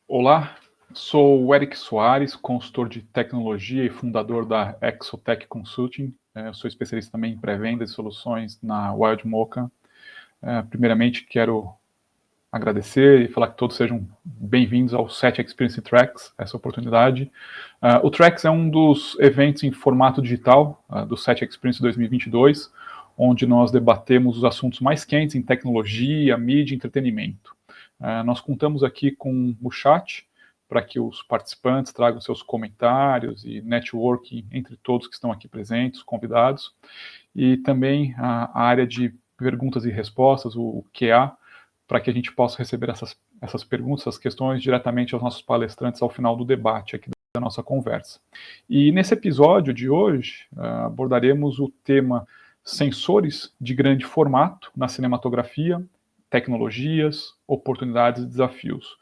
Olá, sou o Eric Soares, consultor de tecnologia e fundador da Exotech Consulting. Sou especialista também em pré-vendas e soluções na Wild Mocha. Primeiramente, quero agradecer e falar que todos sejam bem-vindos ao SET Experience Tracks, essa oportunidade. O Tracks é um dos eventos em formato digital do SET Experience 2022, onde nós debatemos os assuntos mais quentes em tecnologia, mídia e entretenimento. Nós contamos aqui com o chat para que os participantes tragam seus comentários e networking entre todos que estão aqui presentes, convidados, e também a área de perguntas e respostas, o QA, para que a gente possa receber essas perguntas, essas questões diretamente aos nossos palestrantes ao final do debate aqui da nossa conversa. E nesse episódio de hoje, abordaremos o tema sensores de grande formato na cinematografia, tecnologias, oportunidades e desafios.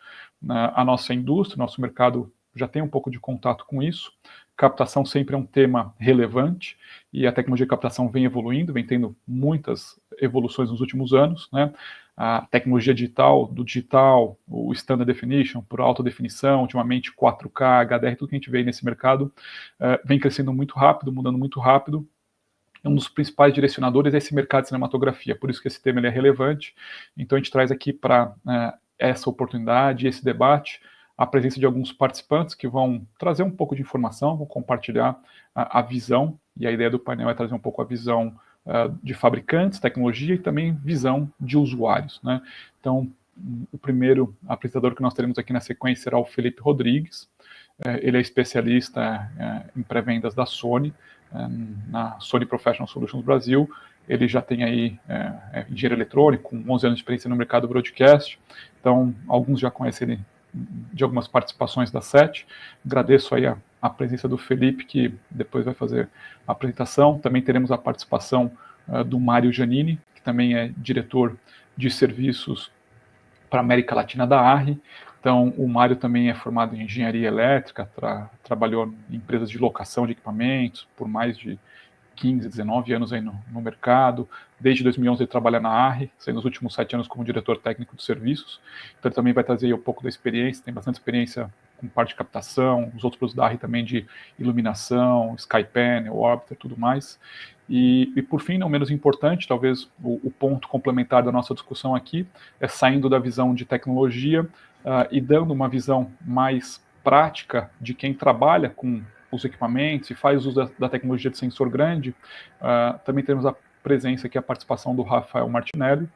A nossa indústria, nosso mercado já tem um pouco de contato com isso. Captação sempre é um tema relevante e a tecnologia de captação vem evoluindo, vem tendo muitas evoluções nos últimos anos, né? A tecnologia digital, do digital, o standard definition, por alta definição, ultimamente 4K, HDR, tudo que a gente vê nesse mercado vem crescendo muito rápido, mudando muito rápido. Um dos principais direcionadores é esse mercado de cinematografia, por isso que esse tema ele é relevante. Então a gente traz aqui para essa oportunidade, esse debate, a presença de alguns participantes que vão trazer um pouco de informação, vão compartilhar a visão, e a ideia do painel é trazer um pouco a visão de fabricantes, tecnologia e também visão de usuários, né? Então, o primeiro apresentador que nós teremos aqui na sequência será o Felipe Rodrigues. Ele é especialista em pré-vendas da Sony, na Sony Professional Solutions Brasil. Ele já tem aí engenheiro eletrônico, com 11 anos de experiência no mercado broadcast, então alguns já conhecem ele de algumas participações da SET. Agradeço aí a presença do Felipe, que depois vai fazer a apresentação. Também teremos a participação do Mário Giannini, que também é diretor de serviços para a América Latina da ARRI. Então, o Mário também é formado em engenharia elétrica, trabalhou em empresas de locação de equipamentos por mais de 15, 19 anos aí no mercado. Desde 2011 ele trabalha na ARRI, sendo nos últimos 7 anos como diretor técnico de serviços. Então ele também vai trazer aí um pouco da experiência, tem bastante experiência com parte de captação, os outros produtos da ARRI também de iluminação, Skypanel, Orbiter, tudo mais. E por fim, não menos importante, talvez o ponto complementar da nossa discussão aqui é saindo da visão de tecnologia e dando uma visão mais prática de quem trabalha com os equipamentos e faz uso da tecnologia de sensor grande. Também temos a presença aqui, a participação do Rafael Martinelli,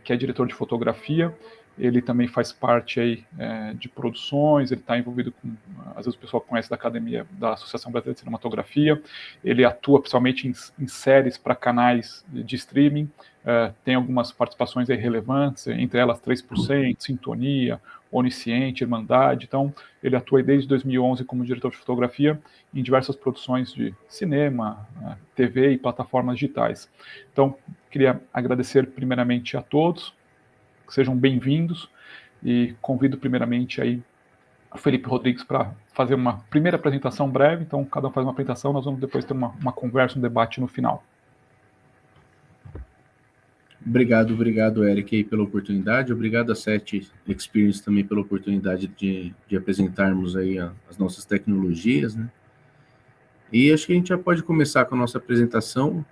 que é diretor de fotografia. Ele também faz parte aí de produções, ele está envolvido com, às vezes o pessoal conhece da academia da Associação Brasileira de Cinematografia, ele atua principalmente em séries para canais de streaming, tem algumas participações aí relevantes, entre elas 3%, Sintonia, Onisciente, Irmandade. Então ele atua desde 2011 como diretor de fotografia em diversas produções de cinema, TV e plataformas digitais. Então, queria agradecer primeiramente a todos, que sejam bem-vindos, e convido primeiramente aí o Felipe Rodrigues para fazer uma primeira apresentação breve. Então, cada um faz uma apresentação, nós vamos depois ter uma conversa, um debate no final. Obrigado, Eric, aí pela oportunidade. Obrigado a SET Experience também pela oportunidade de apresentarmos aí as nossas tecnologias, né? E acho que a gente já pode começar com a nossa apresentação,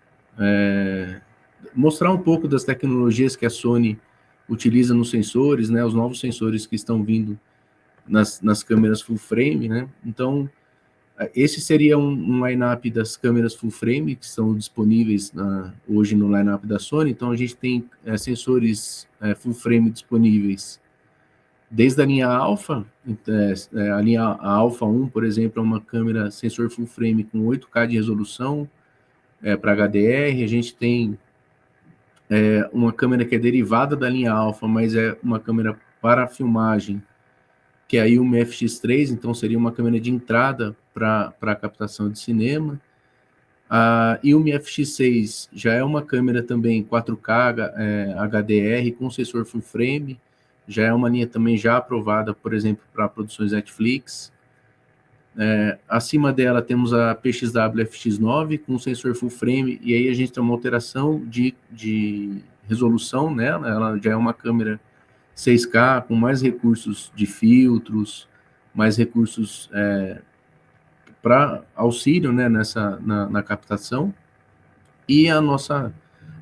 mostrar um pouco das tecnologias que a Sony utiliza nos sensores, né? Os novos sensores que estão vindo nas câmeras full frame, né? Então, esse seria um line-up das câmeras full frame que estão disponíveis hoje no line-up da Sony. Então, a gente tem sensores full frame disponíveis desde a linha Alpha. A linha Alpha 1, por exemplo, é uma câmera sensor full frame com 8K de resolução para HDR. A gente tem uma câmera que é derivada da linha Alpha, mas é uma câmera para filmagem, que é a Yumi FX3, então seria uma câmera de entrada para captação de cinema. A Yumi FX6 já é uma câmera também 4K HDR com sensor full frame, já é uma linha também já aprovada, por exemplo, para produções Netflix. Acima dela temos a PXW FX9 com sensor full frame, e aí a gente tem uma alteração de resolução nela. Ela já é uma câmera 6K, com mais recursos de filtros, mais recursos para auxílio, né, na captação, e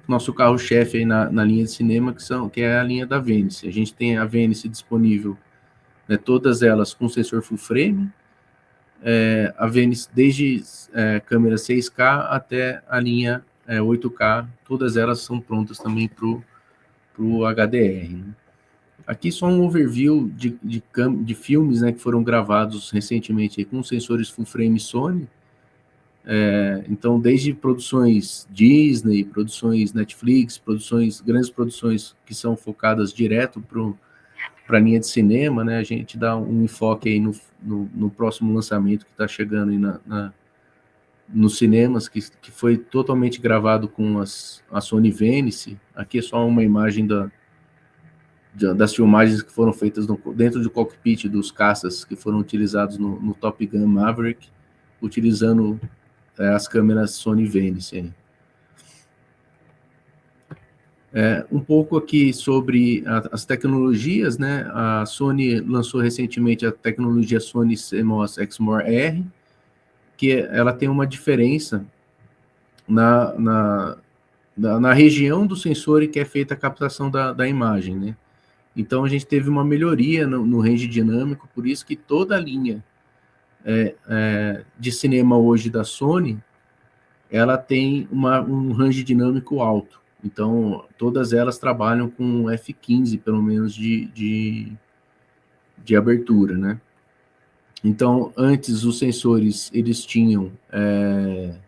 nosso carro-chefe aí na linha de cinema, que é a linha da Venice. A gente tem a Venice disponível, né, todas elas com sensor full frame, a Venice desde câmera 6K até a linha 8K, todas elas são prontas também para o HDR. Né? Aqui só um overview de filmes, né, que foram gravados recentemente aí, com sensores full frame Sony. Então, desde produções Disney, produções Netflix, grandes produções que são focadas direto para a linha de cinema, né? A gente dá um enfoque aí no próximo lançamento que está chegando aí nos cinemas, que foi totalmente gravado com a Sony Venice. Aqui é só uma imagem das filmagens que foram feitas dentro do cockpit dos caças que foram utilizados no Top Gun Maverick, utilizando as câmeras Sony Venice. Um pouco aqui sobre as tecnologias, né? A Sony lançou recentemente a tecnologia Sony CMOS Exmor R, que ela tem uma diferença na região do sensor em que é feita a captação da imagem, né? Então, a gente teve uma melhoria no range dinâmico, por isso que toda a linha de cinema hoje da Sony, ela tem um range dinâmico alto. Então, todas elas trabalham com F15, pelo menos, de abertura, né? Então, antes, os sensores, eles tinham... deixa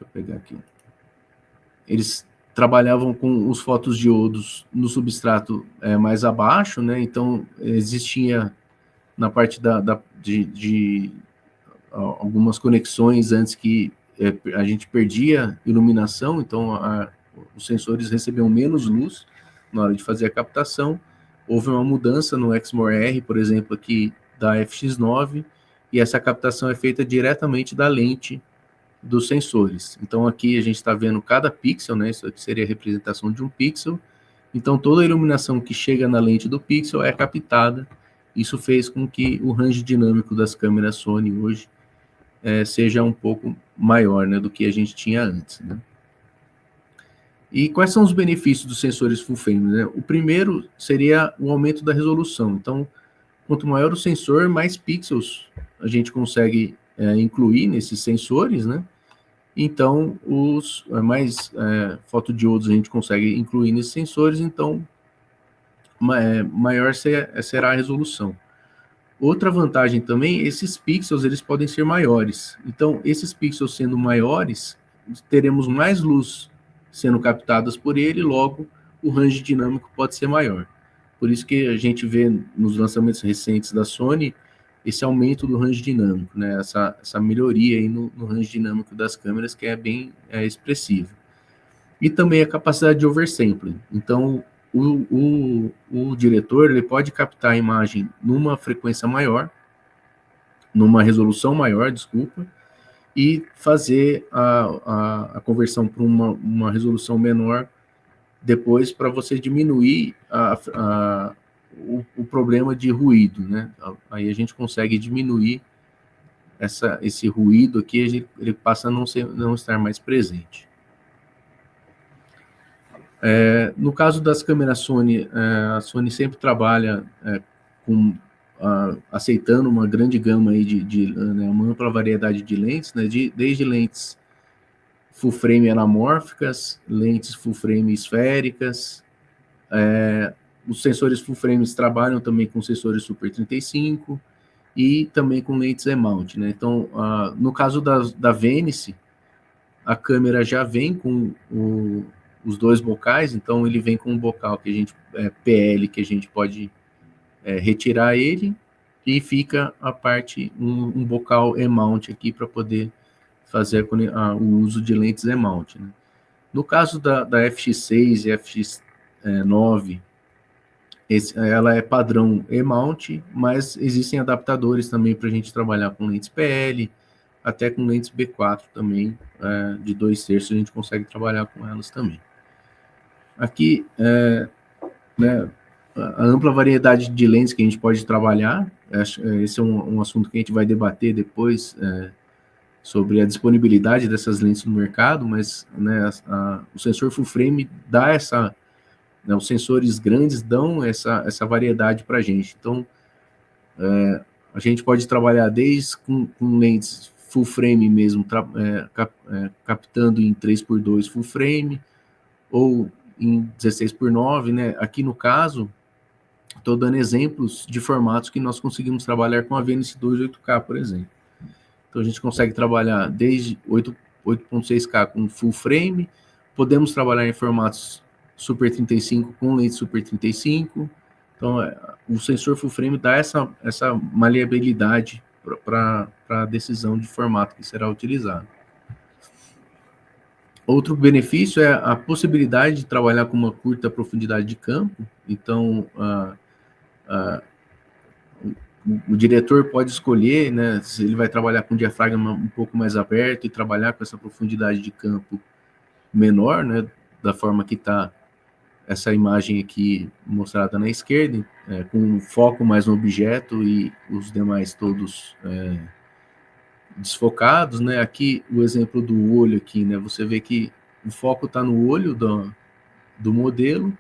eu pegar aqui. Eles trabalhavam com os fotodiodos no substrato mais abaixo, né? Então, existia na parte de algumas conexões antes que a gente perdia iluminação, então os sensores recebiam menos luz na hora de fazer a captação. Houve uma mudança no Exmor R, por exemplo, aqui da FX9, e essa captação é feita diretamente da lente dos sensores. Então aqui a gente está vendo cada pixel, né? Isso aqui seria a representação de um pixel. Então toda a iluminação que chega na lente do pixel é captada. Isso fez com que o range dinâmico das câmeras Sony hoje seja um pouco maior, né, do que a gente tinha antes, né? E quais são os benefícios dos sensores full frame, né? O primeiro seria o aumento da resolução. Então, quanto maior o sensor, mais pixels a gente consegue incluir nesses sensores, né? Então, os mais fotodiodos a gente consegue incluir nesses sensores, então maior será a resolução. Outra vantagem também, esses pixels eles podem ser maiores. Então, esses pixels sendo maiores, teremos mais luz sendo captadas por ele, logo o range dinâmico pode ser maior. Por isso que a gente vê nos lançamentos recentes da Sony esse aumento do range dinâmico, né? Essa melhoria aí no range dinâmico das câmeras, que é bem expressiva. E também a capacidade de oversampling. Então, o diretor ele pode captar a imagem numa frequência maior, numa resolução maior, desculpa, e fazer a conversão para uma resolução menor depois, para você diminuir o problema de ruído, né? Aí a gente consegue diminuir esse ruído aqui, ele passa a não estar mais presente. No caso das câmeras Sony, a Sony sempre trabalha aceitando uma grande gama aí né, uma ampla variedade de lentes, né, desde lentes full frame anamórficas, lentes full frame esféricas. Os sensores full frames trabalham também com sensores Super 35 e também com lentes E-mount, né? Então, no caso da Venice, a câmera já vem com os dois bocais, então ele vem com um bocal que a gente PL, que a gente pode retirar ele, e fica a parte um bocal E-mount aqui para poder fazer o uso de lentes E-mount, né? No caso da FX6 e FX9, ela é padrão E-mount, mas existem adaptadores também para a gente trabalhar com lentes PL, até com lentes B4 também, de 2/3 a gente consegue trabalhar com elas também. Aqui, né, a ampla variedade de lentes que a gente pode trabalhar. Esse é um assunto que a gente vai debater depois, sobre a disponibilidade dessas lentes no mercado, mas, né, o sensor full frame dá essa, né, os sensores grandes dão essa variedade para a gente. Então, a gente pode trabalhar desde com lentes full frame mesmo, captando em 3x2 full frame, ou em 16x9, né? Aqui no caso, estou dando exemplos de formatos que nós conseguimos trabalhar com a Venice 2 8K, por exemplo. Então, a gente consegue trabalhar desde 8.6K com full frame, podemos trabalhar em formatos Super 35 com lente Super 35. Então, o sensor full frame dá essa maleabilidade para a decisão de formato que será utilizado. Outro benefício é a possibilidade de trabalhar com uma curta profundidade de campo. Então, o diretor pode escolher, né, se ele vai trabalhar com diafragma um pouco mais aberto e trabalhar com essa profundidade de campo menor, né, da forma que está essa imagem aqui mostrada na esquerda, com foco mais no objeto e os demais todos desfocados, né? Aqui o exemplo do olho aqui, né? Você vê que o foco está no olho do modelo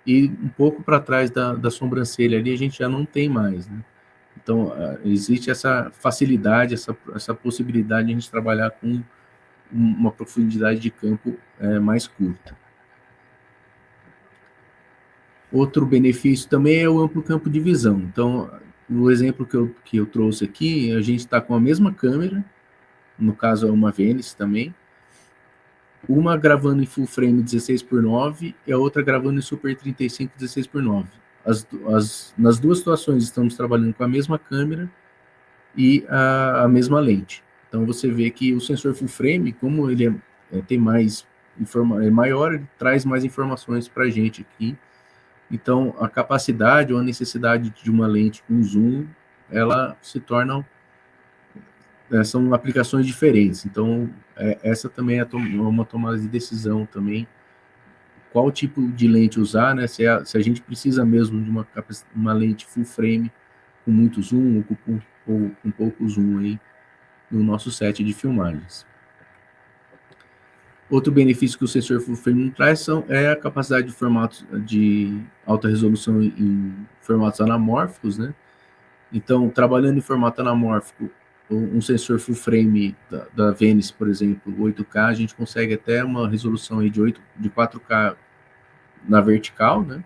e um pouco para trás da sobrancelha ali a gente já não tem mais, né? Então, existe essa facilidade, essa possibilidade de a gente trabalhar com uma profundidade de campo mais curta. Outro benefício também é o amplo campo de visão. Então, no exemplo que eu trouxe aqui, a gente está com a mesma câmera, no caso é uma Venice também, uma gravando em full frame 16x9 e a outra gravando em Super 35 16x9. Nas duas situações estamos trabalhando com a mesma câmera e a mesma lente. Então você vê que o sensor full frame, como ele tem mais é maior, ele traz mais informações para a gente aqui. Então a capacidade ou a necessidade de uma lente com zoom, ela se torna são aplicações diferentes. Então essa também é uma tomada de decisão também, qual tipo de lente usar, né? Se a gente precisa mesmo de uma lente full frame com muito zoom ou com pouco zoom aí no nosso set de filmagens. Outro benefício que o sensor full frame traz é a capacidade de formatos de alta resolução em formatos anamórficos, né? Então, trabalhando em formato anamórfico, um sensor full frame da Venice, por exemplo, 8K, a gente consegue até uma resolução aí de 4K na vertical, né?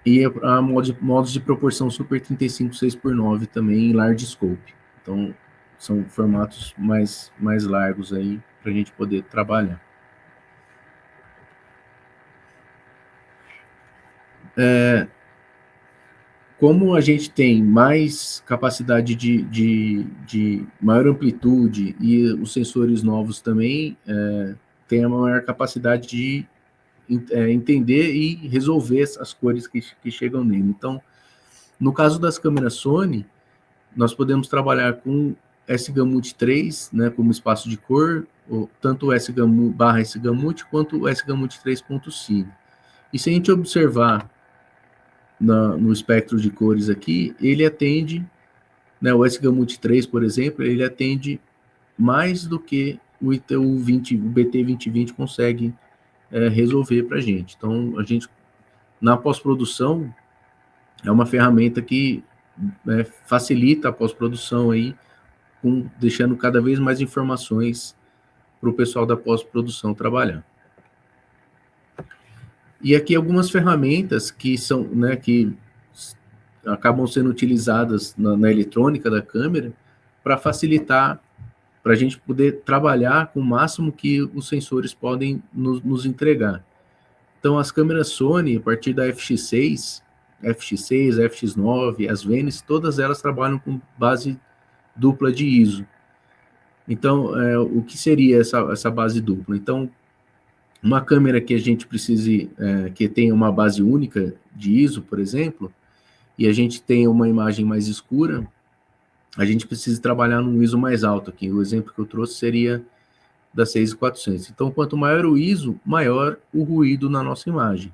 E a modos de proporção Super 35 6x9 também em large scope. Então, são formatos mais largos aí para a gente poder trabalhar. Como a gente tem mais capacidade de maior amplitude e os sensores novos também têm a maior capacidade de entender e resolver as cores que chegam nele. Então, no caso das câmeras Sony, nós podemos trabalhar com S-Gamut 3, né, como espaço de cor, tanto o S-Gamut quanto o S-Gamut 3.5. E se a gente observar no espectro de cores aqui, ele atende, né, o S-Gamut 3, por exemplo, ele atende mais do que o BT2020 consegue resolver para a gente. Então, a gente, na pós-produção, é uma ferramenta que facilita a pós-produção aí, deixando cada vez mais informações para o pessoal da pós-produção trabalhar. E aqui algumas ferramentas que são, né, que acabam sendo utilizadas na eletrônica da câmera para facilitar, para a gente poder trabalhar com o máximo que os sensores podem nos entregar. Então, as câmeras Sony, a partir da FX6, FX9, as Venice, todas elas trabalham com base dupla de ISO. Então, o que seria essa base dupla? Então, uma câmera que a gente precise, que tenha uma base única de ISO, por exemplo, e a gente tenha uma imagem mais escura, a gente precisa trabalhar num ISO mais alto aqui. O exemplo que eu trouxe seria da 6400. Então, quanto maior o ISO, maior o ruído na nossa imagem.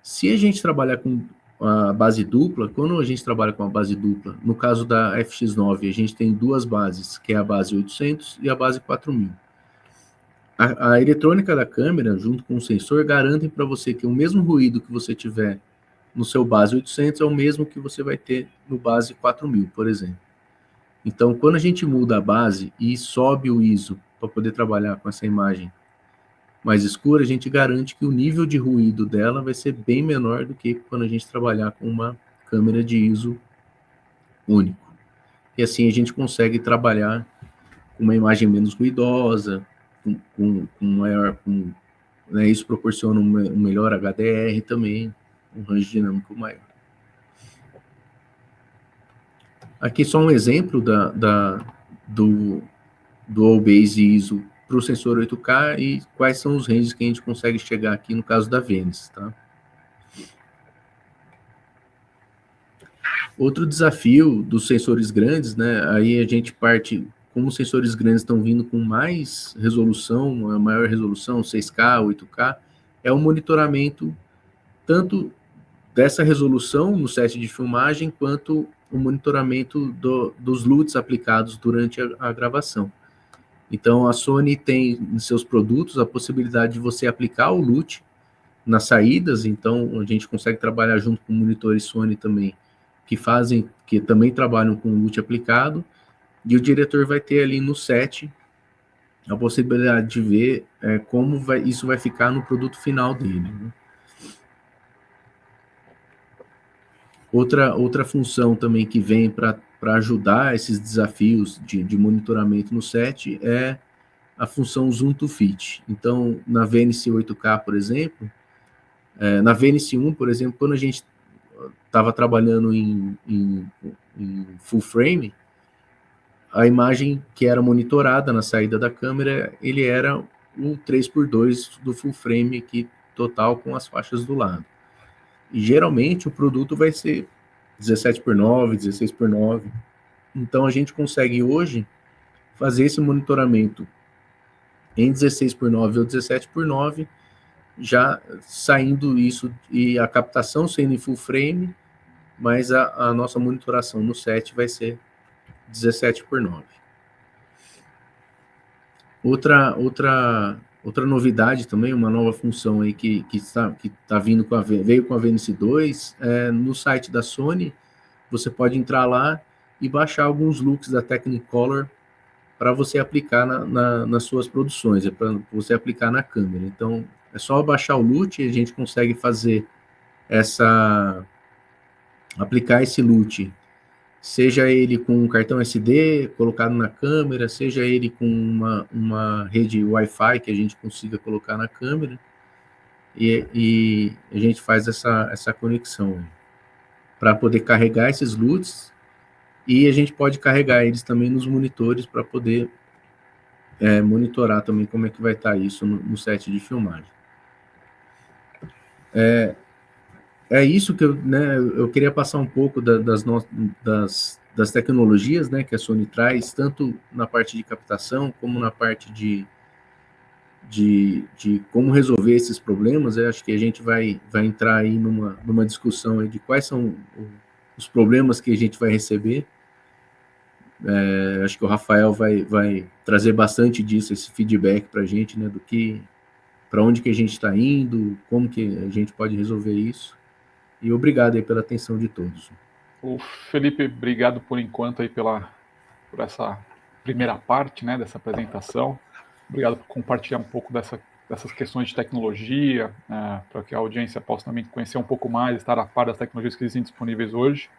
Se a gente trabalhar com a base dupla, quando a gente trabalha com a base dupla, no caso da FX9, a gente tem duas bases, que é a base 800 e a base 4000. A eletrônica da câmera, junto com o sensor, garantem para você que o mesmo ruído que você tiver no seu base 800 é o mesmo que você vai ter no base 4000, por exemplo. Então, quando a gente muda a base e sobe o ISO para poder trabalhar com essa imagem mais escura, a gente garante que o nível de ruído dela vai ser bem menor do que quando a gente trabalhar com uma câmera de ISO único. E assim a gente consegue trabalhar com uma imagem menos ruidosa, com maior, né, isso proporciona um melhor HDR também, um range dinâmico maior. Aqui só um exemplo do All-Base ISO para o sensor 8K e quais são os ranges que a gente consegue chegar aqui no caso da Venice, tá? Outro desafio dos sensores grandes, né? Aí a gente parte, como os sensores grandes estão vindo com mais resolução, uma maior resolução, 6K, 8K, é o monitoramento tanto dessa resolução no set de filmagem, quanto o monitoramento dos LUTs aplicados durante a gravação. Então, a Sony tem em seus produtos a possibilidade de você aplicar o LUT nas saídas, então a gente consegue trabalhar junto com monitores Sony também, que também trabalham com LUT aplicado, e o diretor vai ter ali no set a possibilidade de ver como isso vai ficar no produto final dele, né? Outra função também que vem para ajudar esses desafios de monitoramento no set é a função Zoom to Fit. Então, na Venice 8K, por exemplo, na Venice 1, por exemplo, quando a gente estava trabalhando em full frame, a imagem que era monitorada na saída da câmera, ele era o 3x2 do full frame aqui, total, com as faixas do lado. E geralmente o produto vai ser 17x9, 16x9. Então a gente consegue hoje fazer esse monitoramento em 16x9 ou 17x9, já saindo isso e a captação sendo em full frame, mas a nossa monitoração no set vai ser 17x9. Outra novidade também, uma nova função aí que está vindo veio com a Venice 2, no site da Sony, você pode entrar lá e baixar alguns looks da Technicolor para você aplicar nas suas produções, para você aplicar na câmera. Então, é só baixar o LUT e a gente consegue fazer aplicar esse LUT, seja ele com um cartão SD colocado na câmera, seja ele com uma rede Wi-Fi que a gente consiga colocar na câmera, e a gente faz essa conexão para poder carregar esses LUTs, e a gente pode carregar eles também nos monitores para poder monitorar também como é que vai estar isso no set de filmagem. É isso que eu queria passar um pouco das tecnologias, né, que a Sony traz, tanto na parte de captação, como na parte de como resolver esses problemas. Eu acho que a gente vai entrar aí numa discussão aí de quais são os problemas que a gente vai receber. Acho que o Rafael vai trazer bastante disso, esse feedback para a gente, né, para onde que a gente está indo, como que a gente pode resolver isso. E obrigado aí pela atenção de todos. O Felipe, obrigado por enquanto aí por essa primeira parte, né, dessa apresentação. Obrigado por compartilhar um pouco dessas questões de tecnologia, para que a audiência possa também conhecer um pouco mais, estar a par das tecnologias que existem disponíveis hoje.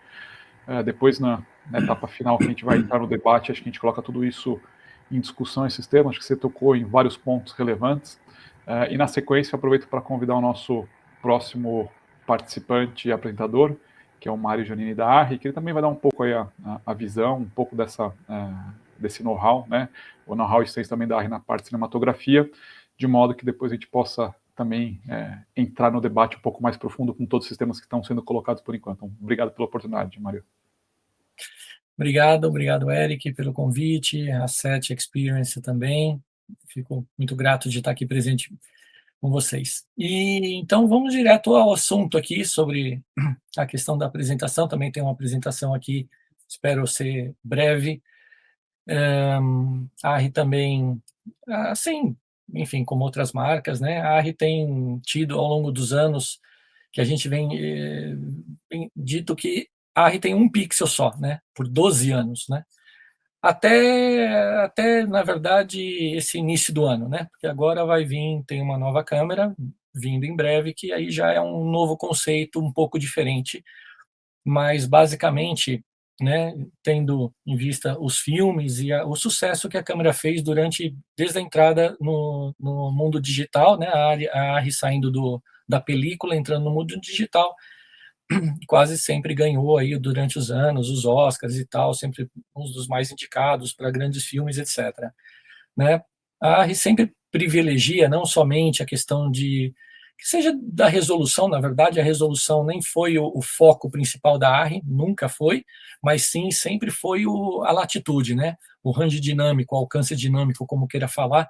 Depois, na etapa final, que a gente vai entrar no debate, acho que a gente coloca tudo isso em discussão, esses temas. Acho que você tocou em vários pontos relevantes. E na sequência, aproveito para convidar o nosso próximo participante e apresentador, que é o Mário Giannini da ARRI, que ele também vai dar um pouco aí a visão, um pouco desse know-how, né? O know-how extenso também da ARRI na parte de cinematografia, de modo que depois a gente possa também entrar no debate um pouco mais profundo com todos os sistemas que estão sendo colocados por enquanto. Então, obrigado pela oportunidade, Mário. Obrigado, Eric, pelo convite, a SET Experience também. Fico muito grato de estar aqui presente com vocês. E então vamos direto ao assunto aqui sobre a questão da apresentação. Também tem uma apresentação aqui, espero ser breve. A ARRI também, assim, enfim, como outras marcas, né? A ARRI tem tido ao longo dos anos que a gente vem dito que a ARRI tem um pixel só, né? Por 12 anos, né? Até, na verdade, esse início do ano, né? Porque agora vai vir, tem uma nova câmera vindo em breve, que aí já é um novo conceito um pouco diferente, mas basicamente, né, tendo em vista os filmes e o sucesso que a câmera fez desde a entrada no mundo digital, né, a ARRI saindo da película, entrando no mundo digital, quase sempre ganhou aí durante os anos os Oscars e tal, sempre um dos mais indicados para grandes filmes, etc. Né? A ARRI sempre privilegia não somente a questão que seja da resolução, na verdade a resolução nem foi o foco principal da ARRI, nunca foi, mas sim sempre foi a latitude, né? O range dinâmico, o alcance dinâmico, como queira falar,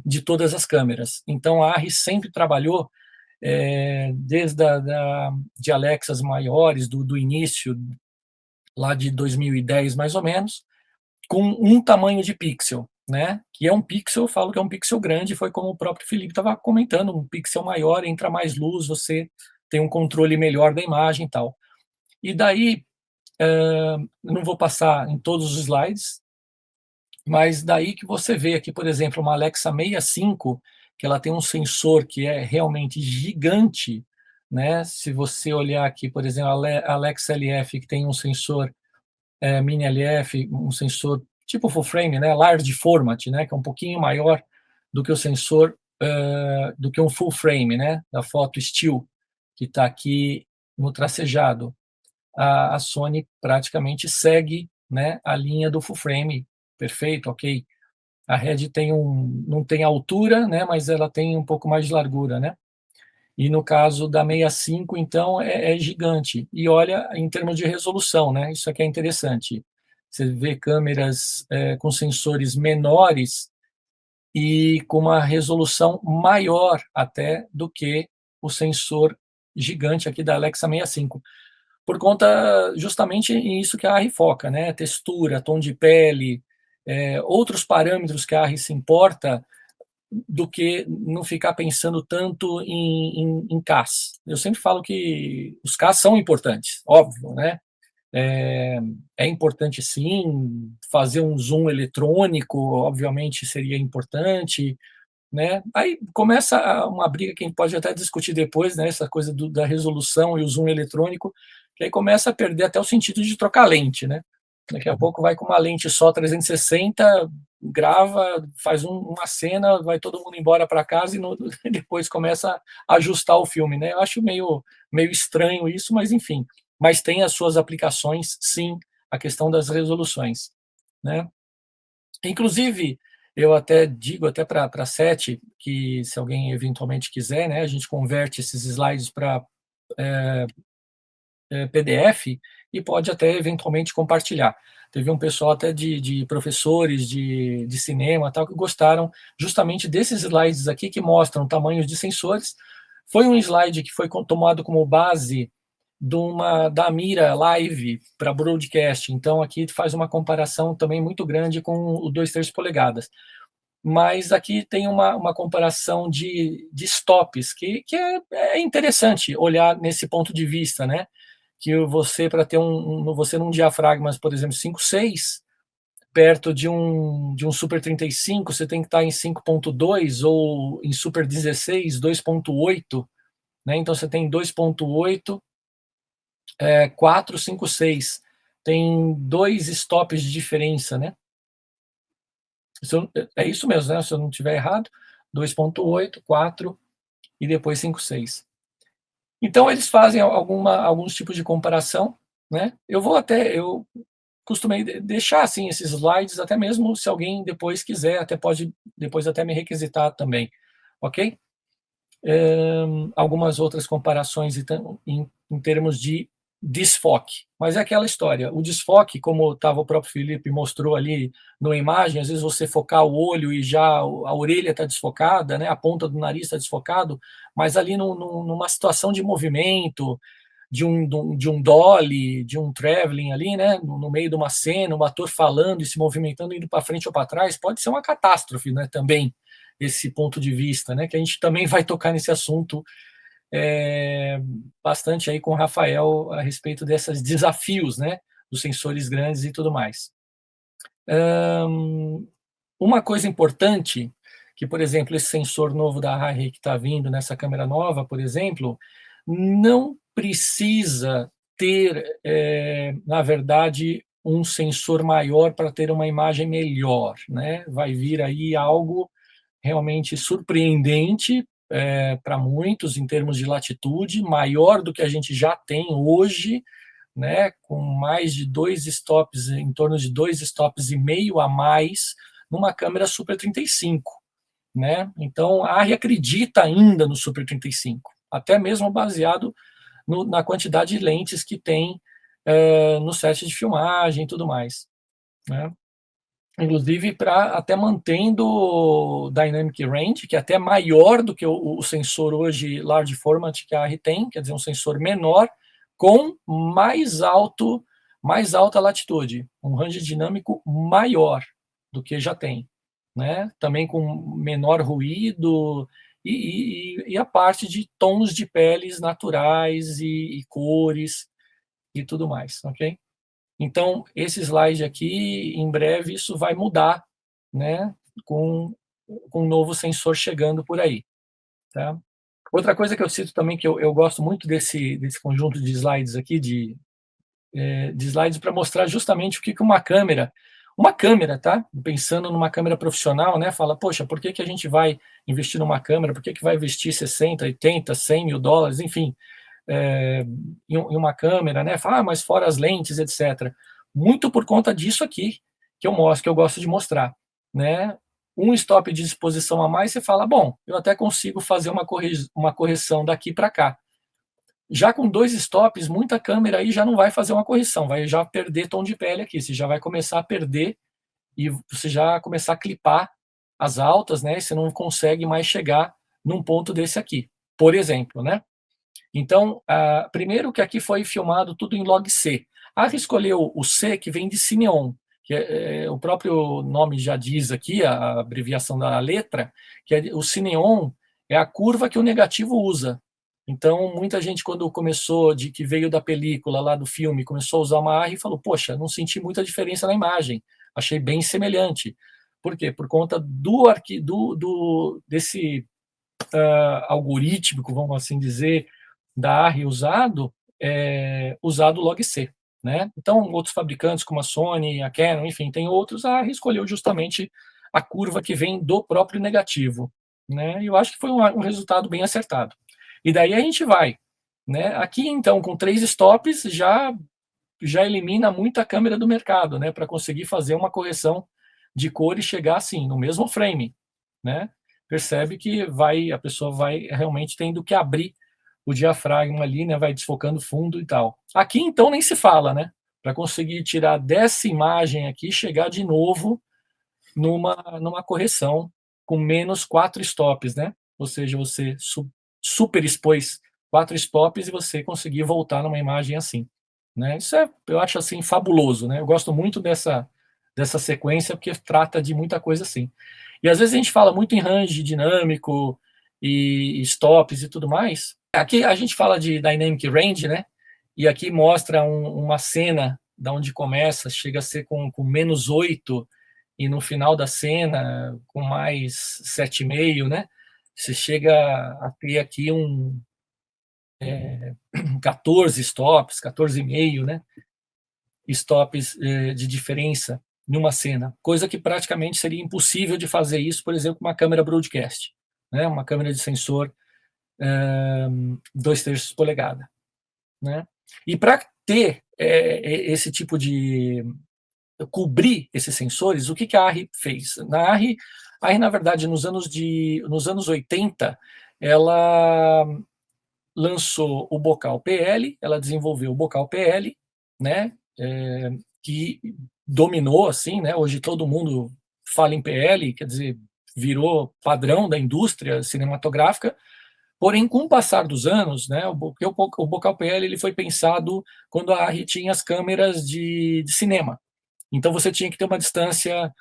de todas as câmeras. Então a ARRI sempre trabalhou desde de Alexas maiores, do início, lá de 2010 mais ou menos, com um tamanho de pixel, né? Que é um pixel, eu falo que é um pixel grande, foi como o próprio Felipe estava comentando, um pixel maior, entra mais luz, você tem um controle melhor da imagem e tal. E daí, não vou passar em todos os slides, mas daí que você vê aqui, por exemplo, uma Alexa 65, que ela tem um sensor que é realmente gigante, né? Se você olhar aqui, por exemplo, a Alexa LF, que tem um sensor Mini LF, um sensor tipo full frame, né? Large format, né? Que é um pouquinho maior do que o sensor, do que um full frame, né? Da foto still, que está aqui no tracejado. A Sony praticamente segue, né, a linha do full frame, perfeito, ok. A Red não tem altura, né, mas ela tem um pouco mais de largura, né? E no caso da 65, então, é gigante. E olha, em termos de resolução, né? Isso aqui é interessante. Você vê câmeras com sensores menores e com uma resolução maior até do que o sensor gigante aqui da Alexa 65. Por conta justamente isso que a ARRI foca, né? Textura, tom de pele, outros parâmetros que a ARRI se importa, do que não ficar pensando tanto em CAS. Eu sempre falo que os CAS são importantes, óbvio, né? É importante sim, fazer um zoom eletrônico, obviamente seria importante, né? Aí começa uma briga que a gente pode até discutir depois, né? Essa coisa da resolução e o zoom eletrônico, que aí começa a perder até o sentido de trocar lente, né? Daqui a pouco vai com uma lente só 360, grava, faz uma cena, vai todo mundo embora para casa e depois começa a ajustar o filme, né? Eu acho meio estranho isso, mas enfim. Mas tem as suas aplicações, sim, a questão das resoluções, né? Inclusive, eu até digo até para a SET, que se alguém eventualmente quiser, né, a gente converte esses slides para PDF e pode até eventualmente compartilhar. Teve um pessoal até de professores de cinema tal, que gostaram justamente desses slides aqui que mostram tamanhos de sensores. Foi um slide que foi tomado como base da mira live para broadcast. Então, aqui faz uma comparação também muito grande com o 2/3 polegadas. Mas aqui tem uma comparação de stops, que é interessante olhar nesse ponto de vista, né? Que você, para ter você num diafragma, por exemplo, 5.6, perto de um Super 35, você tem que estar em 5.2, ou em Super 16, 2.8, né? Então você tem 2.8, 4, 5, 6. Tem 2 stops de diferença, né? É isso mesmo, né? Se eu não estiver errado, 2.8, 4 e depois 5, 6. Então, eles fazem alguns tipos de comparação, né? Eu costumei deixar assim esses slides, até mesmo se alguém depois quiser, até pode depois até me requisitar também, ok? Algumas outras comparações em termos de desfoque. Mas é aquela história, o desfoque, como estava o próprio Felipe mostrou ali na imagem, às vezes você focar o olho e já a orelha está desfocada, né, a ponta do nariz está desfocado, mas ali numa situação de movimento, de um dolly, de um traveling ali, né, no meio de uma cena, um ator falando e se movimentando, indo para frente ou para trás, pode ser uma catástrofe, né, também, esse ponto de vista, né, que a gente também vai tocar nesse assunto bastante aí com o Rafael a respeito desses desafios, né, dos sensores grandes e tudo mais. Uma coisa importante, que, por exemplo, esse sensor novo da Harry que está vindo nessa câmera nova, por exemplo, não precisa ter, na verdade, um sensor maior para ter uma imagem melhor, né? Vai vir aí algo realmente surpreendente para muitos em termos de latitude, maior do que a gente já tem hoje, né? Com mais de 2 stops, em torno de 2 stops e meio a mais numa câmera Super 35, né? Então a Arri acredita ainda no Super 35, até mesmo baseado na quantidade de lentes que tem no set de filmagem e tudo mais, né? Inclusive até mantendo o Dynamic Range, que é até maior do que o sensor hoje Large Format que a Arri tem, quer dizer, um sensor menor com mais alta latitude, um range dinâmico maior do que já tem, né? Também com menor ruído e a parte de tons de peles naturais e cores e tudo mais, ok? Então, esse slide aqui, em breve, isso vai mudar, né, com um novo sensor chegando por aí. Tá? Outra coisa que eu cito também, que eu gosto muito desse conjunto de slides aqui, de slides para mostrar justamente o que uma câmera, tá? Pensando numa câmera profissional, né? Fala, poxa, por que a gente vai investir numa câmera? Por que vai investir 60, 80, 100 mil dólares, enfim, em uma câmera, né? Fala, mas fora as lentes, etc. Muito por conta disso aqui que eu mostro, que eu gosto de mostrar, né? Um stop de exposição a mais, você fala, bom, eu até consigo fazer uma correção daqui para cá. Já com 2 stops, muita câmera aí já não vai fazer uma correção, vai já perder tom de pele aqui, você já vai começar a perder e você já começar a clipar as altas, né? Você não consegue mais chegar num ponto desse aqui, por exemplo, né? Então, primeiro que aqui foi filmado tudo em log C. A Arri escolheu o C, que vem de Cineon, que o próprio nome já diz aqui, a abreviação da letra, que o Cineon é a curva que o negativo usa. Então, muita gente, quando começou, que veio da película, lá do filme, começou a usar uma Arri e falou, poxa, não senti muita diferença na imagem, achei bem semelhante. Por quê? Por conta desse algorítmico, vamos assim dizer, da Arri usado log C, né? Então, outros fabricantes como a Sony, a Canon, enfim, tem outros, a Arri escolheu justamente a curva que vem do próprio negativo, né? E eu acho que foi um resultado bem acertado. E daí a gente vai, né? Aqui, então, com 3 stops, já elimina muita câmera do mercado, né? Para conseguir fazer uma correção de cor e chegar assim, no mesmo frame, né? Percebe que a pessoa vai realmente tendo que abrir o diafragma ali, né? Vai desfocando fundo e tal. Aqui, então, nem se fala, né? Para conseguir tirar dessa imagem aqui, chegar de novo numa correção com menos 4 stops, né? Ou seja, você super expôs 4 stops e você conseguir voltar numa imagem assim, né? Isso eu acho assim fabuloso, né? Eu gosto muito dessa sequência porque trata de muita coisa assim. E às vezes a gente fala muito em range dinâmico e stops e tudo mais. Aqui a gente fala de dynamic range, né? E aqui mostra uma cena da onde começa, chega a ser com menos 8 e no final da cena com mais 7,5, né? Você chega a ter aqui 14 stops, 14,5, né? Stops de diferença numa cena, coisa que praticamente seria impossível de fazer isso, por exemplo, com uma câmera broadcast, né? Uma câmera de sensor 2/3 polegada, né? E para ter esse tipo de cobrir esses sensores, o que a Arri fez? A Arri, na verdade, nos anos 80, ela lançou o bocal PL, ela desenvolveu o bocal PL, né, que dominou, assim, né, hoje todo mundo fala em PL, quer dizer, virou padrão da indústria cinematográfica. Porém, com o passar dos anos, né, o bocal PL ele foi pensado quando a ARRI tinha as câmeras de cinema. Então você tinha que ter uma distância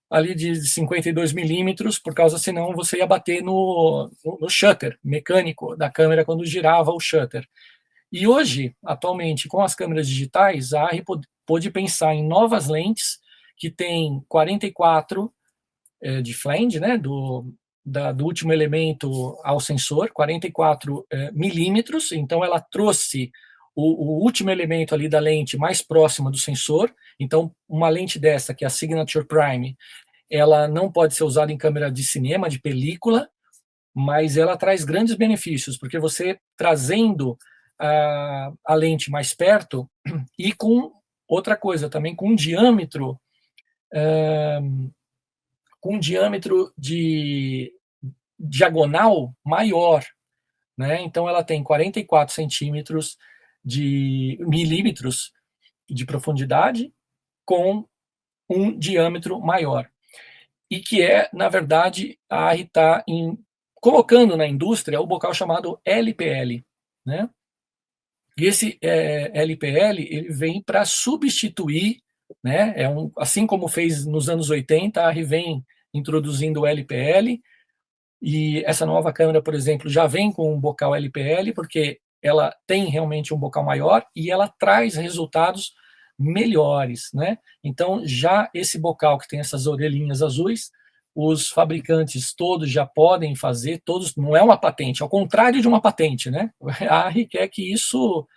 ali de 52 milímetros, por causa, senão você ia bater no shutter mecânico da câmera quando girava o shutter. E hoje, atualmente, com as câmeras digitais, a ARRI pôde pensar em novas lentes que tem 44 de flange, né, do último elemento ao sensor, 44 milímetros, então ela trouxe o último elemento ali da lente mais próxima do sensor. Então uma lente dessa, que é a Signature Prime, ela não pode ser usada em câmera de cinema, de película, mas ela traz grandes benefícios, porque você trazendo a lente mais perto e com outra coisa também, com um diâmetro de diagonal maior, né? Então ela tem 44 centímetros de milímetros de profundidade com um diâmetro maior. E que é, na verdade, a ARRI está colocando na indústria o bocal chamado LPL, né? E esse LPL ele vem para substituir, né? Assim como fez nos anos 80, a ARRI vem introduzindo o LPL, e essa nova câmera, por exemplo, já vem com um bocal LPL, porque ela tem realmente um bocal maior e ela traz resultados melhores, né? Então, já esse bocal que tem essas orelhinhas azuis, os fabricantes todos já podem fazer, todos, não é uma patente, ao contrário de uma patente, né? A ARRI quer que isso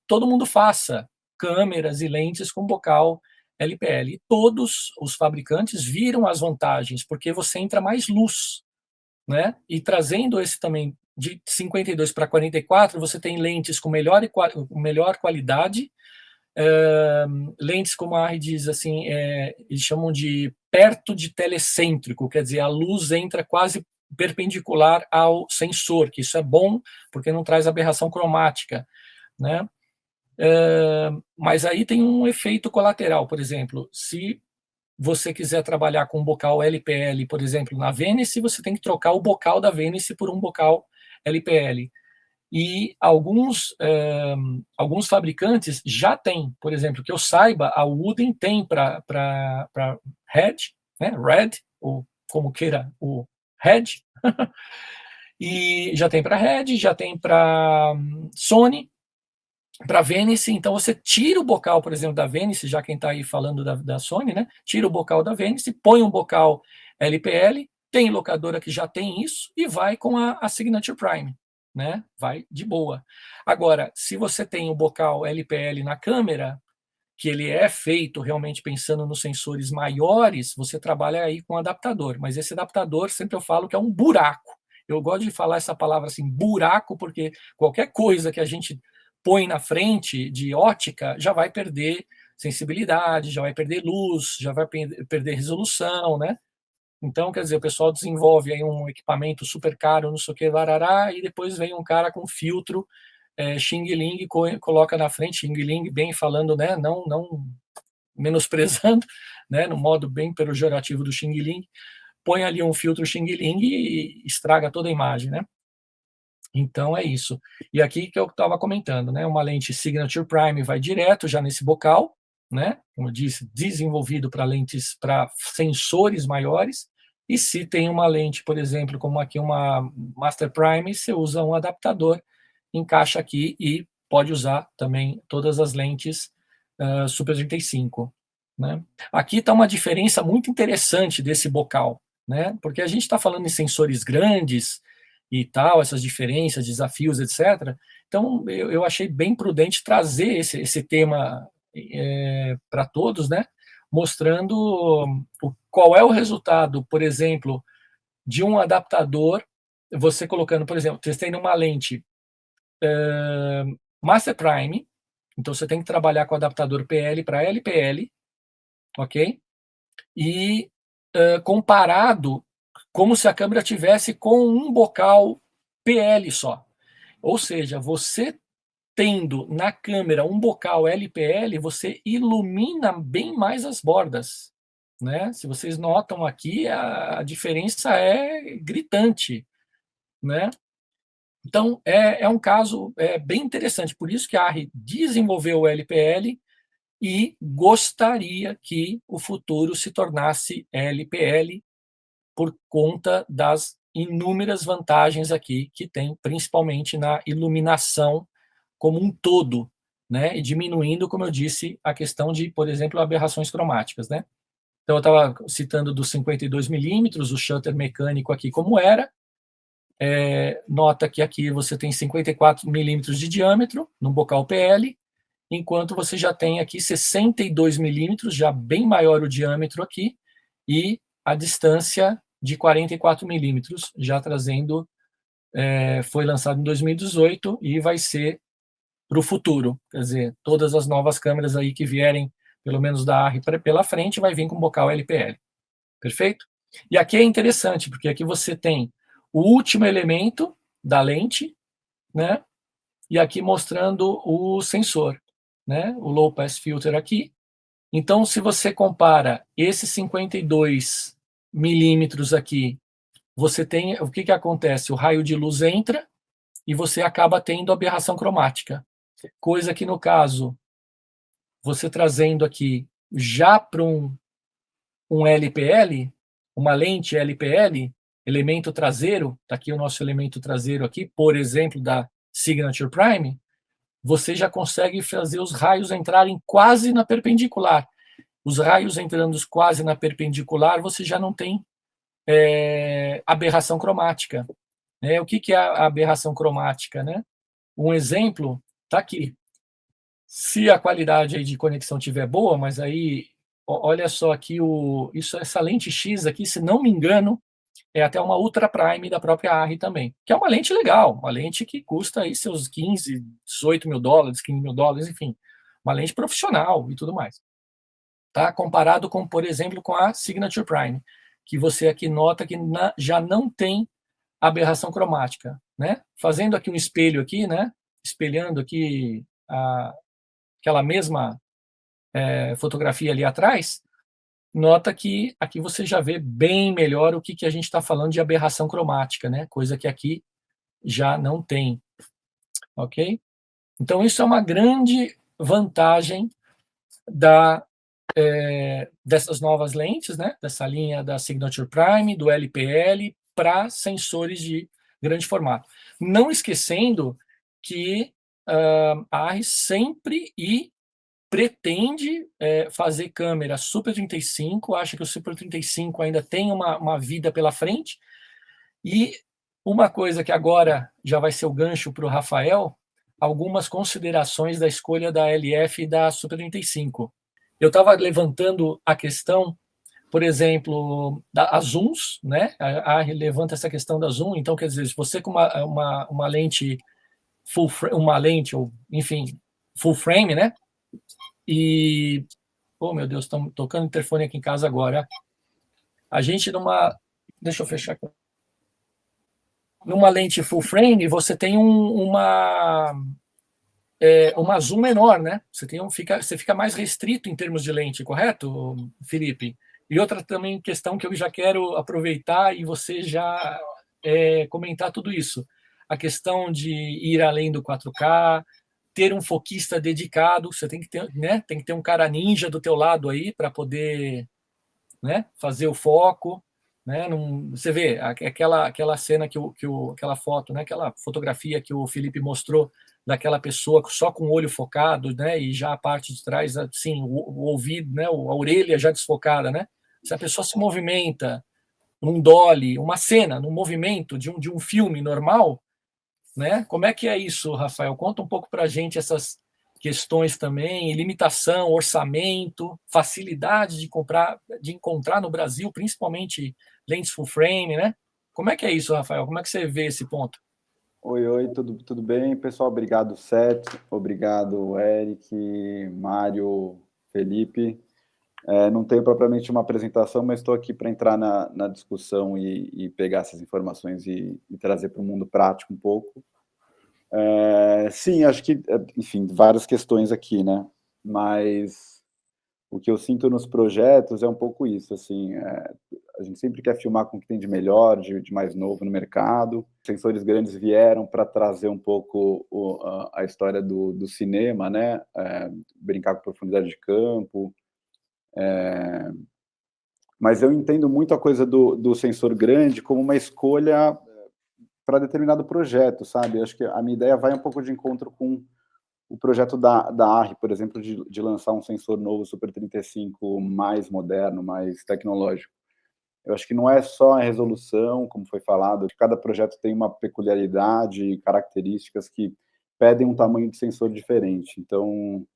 todo mundo faça, câmeras e lentes com bocal LPL. E todos os fabricantes viram as vantagens, porque você entra mais luz, né? E trazendo esse também de 52 para 44, você tem lentes com melhor qualidade, lentes, como a ARRI diz assim, eles chamam de perto de telecêntrico, quer dizer, a luz entra quase perpendicular ao sensor, que isso é bom, porque não traz aberração cromática, né? Mas aí tem um efeito colateral, por exemplo, se você quiser trabalhar com um bocal LPL, por exemplo, na Venice, você tem que trocar o bocal da Venice por um bocal LPL. E alguns fabricantes já têm, por exemplo, que eu saiba, a Wooden tem para Red, né, Red, ou como queira, o Red, e já tem para Red, já tem para Sony, para Venice. Então você tira o bocal, por exemplo, da Venice, já quem está aí falando da Sony, né? Tira o bocal da Venice, põe um bocal LPL, tem locadora que já tem isso e vai com a Signature Prime, né? Vai de boa. Agora, se você tem o bocal LPL na câmera, que ele é feito realmente pensando nos sensores maiores, você trabalha aí com adaptador, mas esse adaptador, sempre eu falo que é um buraco. Eu gosto de falar essa palavra assim, buraco, porque qualquer coisa que a gente põe na frente de ótica já vai perder sensibilidade, já vai perder luz, já vai perder resolução, né? Então, quer dizer, o pessoal desenvolve aí um equipamento super caro, não sei o que, larará, e depois vem um cara com filtro Xing Ling, coloca na frente, Xing Ling, bem falando, né? Não menosprezando, né? No modo bem pejorativo do Xing Ling, põe ali um filtro Xing Ling e estraga toda a imagem, né? Então é isso. E aqui que eu estava comentando, né? Uma lente Signature Prime vai direto já nesse bocal, né? Como eu disse, desenvolvido para lentes, para sensores maiores. E se tem uma lente, por exemplo, como aqui uma Master Prime, você usa um adaptador, encaixa aqui e pode usar também todas as lentes Super 35, né? Aqui está uma diferença muito interessante desse bocal, né? Porque a gente está falando em sensores grandes e tal, essas diferenças, desafios, etc. Então, eu achei bem prudente trazer esse tema para todos, né? Mostrando qual é o resultado, por exemplo, de um adaptador, você colocando, por exemplo, você tem uma lente Master Prime, então você tem que trabalhar com adaptador PL para LPL, ok? E comparado como se a câmera tivesse com um bocal PL só. Ou seja, você tendo na câmera um bocal LPL, você ilumina bem mais as bordas, né? Se vocês notam aqui, a diferença é gritante, né? Então, é um caso bem interessante. Por isso que a ARRI desenvolveu o LPL e gostaria que o futuro se tornasse LPL por conta das inúmeras vantagens aqui que tem, principalmente na iluminação como um todo, né? E diminuindo, como eu disse, a questão de, por exemplo, aberrações cromáticas, né? Então, eu estava citando dos 52 milímetros, o shutter mecânico aqui como era. Nota que aqui você tem 54 milímetros de diâmetro no bocal PL, enquanto você já tem aqui 62 milímetros, já bem maior o diâmetro aqui, e a distância de 44 milímetros, já trazendo, foi lançado em 2018 e vai ser para o futuro. Quer dizer, todas as novas câmeras aí que vierem, pelo menos da ARRI pela frente, vai vir com bocal LPL. Perfeito? E aqui é interessante, porque aqui você tem o último elemento da lente, né? E aqui mostrando o sensor, né? O low pass filter aqui. Então, se você compara esses 52 milímetros aqui, você tem, o que acontece? O raio de luz entra e você acaba tendo aberração cromática. Coisa que, no caso, você trazendo aqui já para um LPL, uma lente LPL, elemento traseiro, está aqui o nosso elemento traseiro aqui, por exemplo, da Signature Prime, você já consegue fazer os raios entrarem quase na perpendicular. Os raios entrando quase na perpendicular, você já não tem aberração cromática. O que é a aberração cromática, né? Um exemplo está aqui. Se a qualidade aí de conexão tiver boa, mas aí, olha só aqui, essa lente X aqui, se não me engano, é até uma Ultra Prime da própria ARRI também, que é uma lente legal, uma lente que custa aí seus 15, 18 mil dólares, 15 mil dólares, enfim, uma lente profissional e tudo mais. Tá? Comparado com, por exemplo, com a Signature Prime, que você aqui nota que já não tem aberração cromática, né? Fazendo aqui um espelho aqui, né? Espelhando aqui aquela mesma fotografia ali atrás, nota que aqui você já vê bem melhor o que a gente está falando de aberração cromática, né? Coisa que aqui já não tem, ok? Então, isso é uma grande vantagem dessas novas lentes, né? Dessa linha da Signature Prime, do LPL, para sensores de grande formato. Não esquecendo que a ARRI sempre pretende fazer câmera Super 35, acha que o Super 35 ainda tem uma vida pela frente, e uma coisa que agora já vai ser o gancho para o Rafael, algumas considerações da escolha da LF e da Super 35. Eu estava levantando a questão, por exemplo, das zooms, né? A ARRI levanta essa questão da zoom, então, quer dizer, se você com uma lente full frame, uma lente, ou enfim, full frame, né? E, oh meu Deus, estão tocando interfone aqui em casa agora. A gente deixa eu fechar aqui. Numa lente full frame, você tem uma zoom menor, né? Você fica mais restrito em termos de lente, correto, Felipe? E outra também questão que eu já quero aproveitar e você já comentar tudo isso. A questão de ir além do 4K, ter um foquista dedicado, você tem que ter, né? Tem que ter um cara ninja do teu lado aí para poder, né? Fazer o foco, né? Você vê aquela cena aquela foto, né? Aquela fotografia que o Felipe mostrou daquela pessoa só com o olho focado, né? E já a parte de trás, assim, o ouvido, né? A orelha já desfocada, né? Se a pessoa se movimenta num dolly, uma cena, num movimento de um filme normal, né? Como é que é isso, Rafael? Conta um pouco para a gente essas questões também, limitação, orçamento, facilidade de encontrar no Brasil, principalmente lentes full frame, né? Como é que é isso, Rafael? Como é que você vê esse ponto? Oi, tudo bem, pessoal? Obrigado, Seth. Obrigado, Eric, Mário, Felipe. Não tenho propriamente uma apresentação, mas estou aqui para entrar na discussão e pegar essas informações e trazer para o mundo prático um pouco. Sim, acho que, enfim, várias questões aqui, né? Mas o que eu sinto nos projetos é um pouco isso, assim, a gente sempre quer filmar com o que tem de melhor, de mais novo no mercado. Sensores grandes vieram para trazer um pouco a história do cinema, né? Brincar com profundidade de campo. Mas eu entendo muito a coisa do sensor grande como uma escolha para determinado projeto, sabe? Acho que a minha ideia vai um pouco de encontro com o projeto da ARRI, por exemplo, de lançar um sensor novo Super 35 mais moderno, mais tecnológico. Eu acho que não é só a resolução, como foi falado, cada projeto tem uma peculiaridade, características que pedem um tamanho de sensor diferente. Então,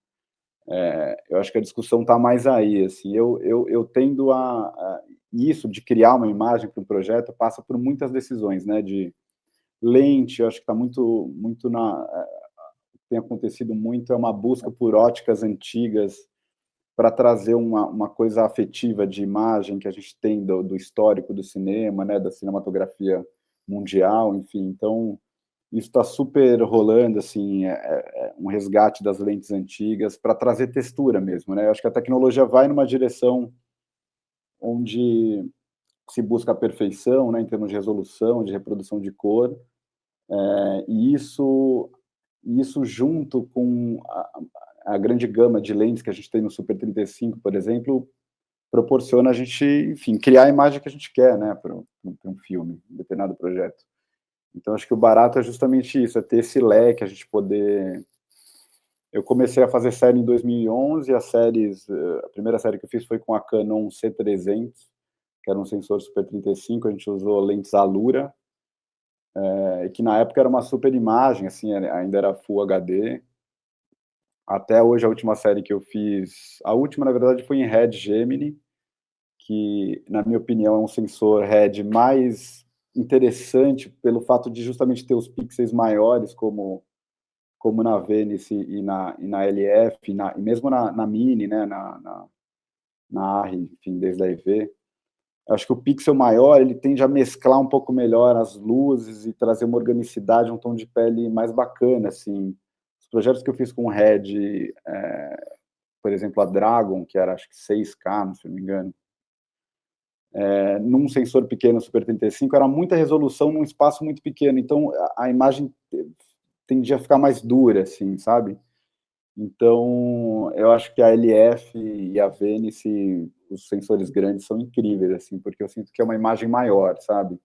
eu acho que a discussão está mais aí. Assim, eu tendo isso de criar uma imagem para um projeto passa por muitas decisões, né? De lente, eu acho que está muito tem acontecido muito é uma busca por óticas antigas para trazer uma coisa afetiva de imagem que a gente tem do histórico do cinema, né, da cinematografia mundial, enfim. Então, isso está super rolando, assim, um resgate das lentes antigas para trazer textura mesmo, né? Eu acho que a tecnologia vai numa direção onde se busca a perfeição, né, em termos de resolução, de reprodução de cor, e isso junto com a grande gama de lentes que a gente tem no Super 35, por exemplo, proporciona a gente, enfim, criar a imagem que a gente quer, né, para um filme, um determinado projeto. Então, acho que o barato é justamente isso, é ter esse leque, a gente poder... Eu comecei a fazer série em 2011, a primeira série que eu fiz foi com a Canon C300, que era um sensor Super 35, a gente usou lentes Alura, que na época era uma super imagem, assim, ainda era Full HD. Até hoje, a última série que eu fiz, a última, na verdade, foi em Red Gemini, que, na minha opinião, é um sensor Red mais interessante pelo fato de justamente ter os pixels maiores, como na Venice e na LF, e mesmo na Mini, né, na ARRI, enfim, desde a EV. Eu acho que o pixel maior, ele tende a mesclar um pouco melhor as luzes e trazer uma organicidade, um tom de pele mais bacana, assim. Os projetos que eu fiz com o Red, por exemplo, a Dragon, que era, acho que 6K, se não me engano, num sensor pequeno, Super 35, era muita resolução num espaço muito pequeno, então a imagem tendia a ficar mais dura, assim, sabe? Então, eu acho que a LF e a Venice, os sensores grandes, são incríveis, assim, porque eu sinto que é uma imagem maior, sabe?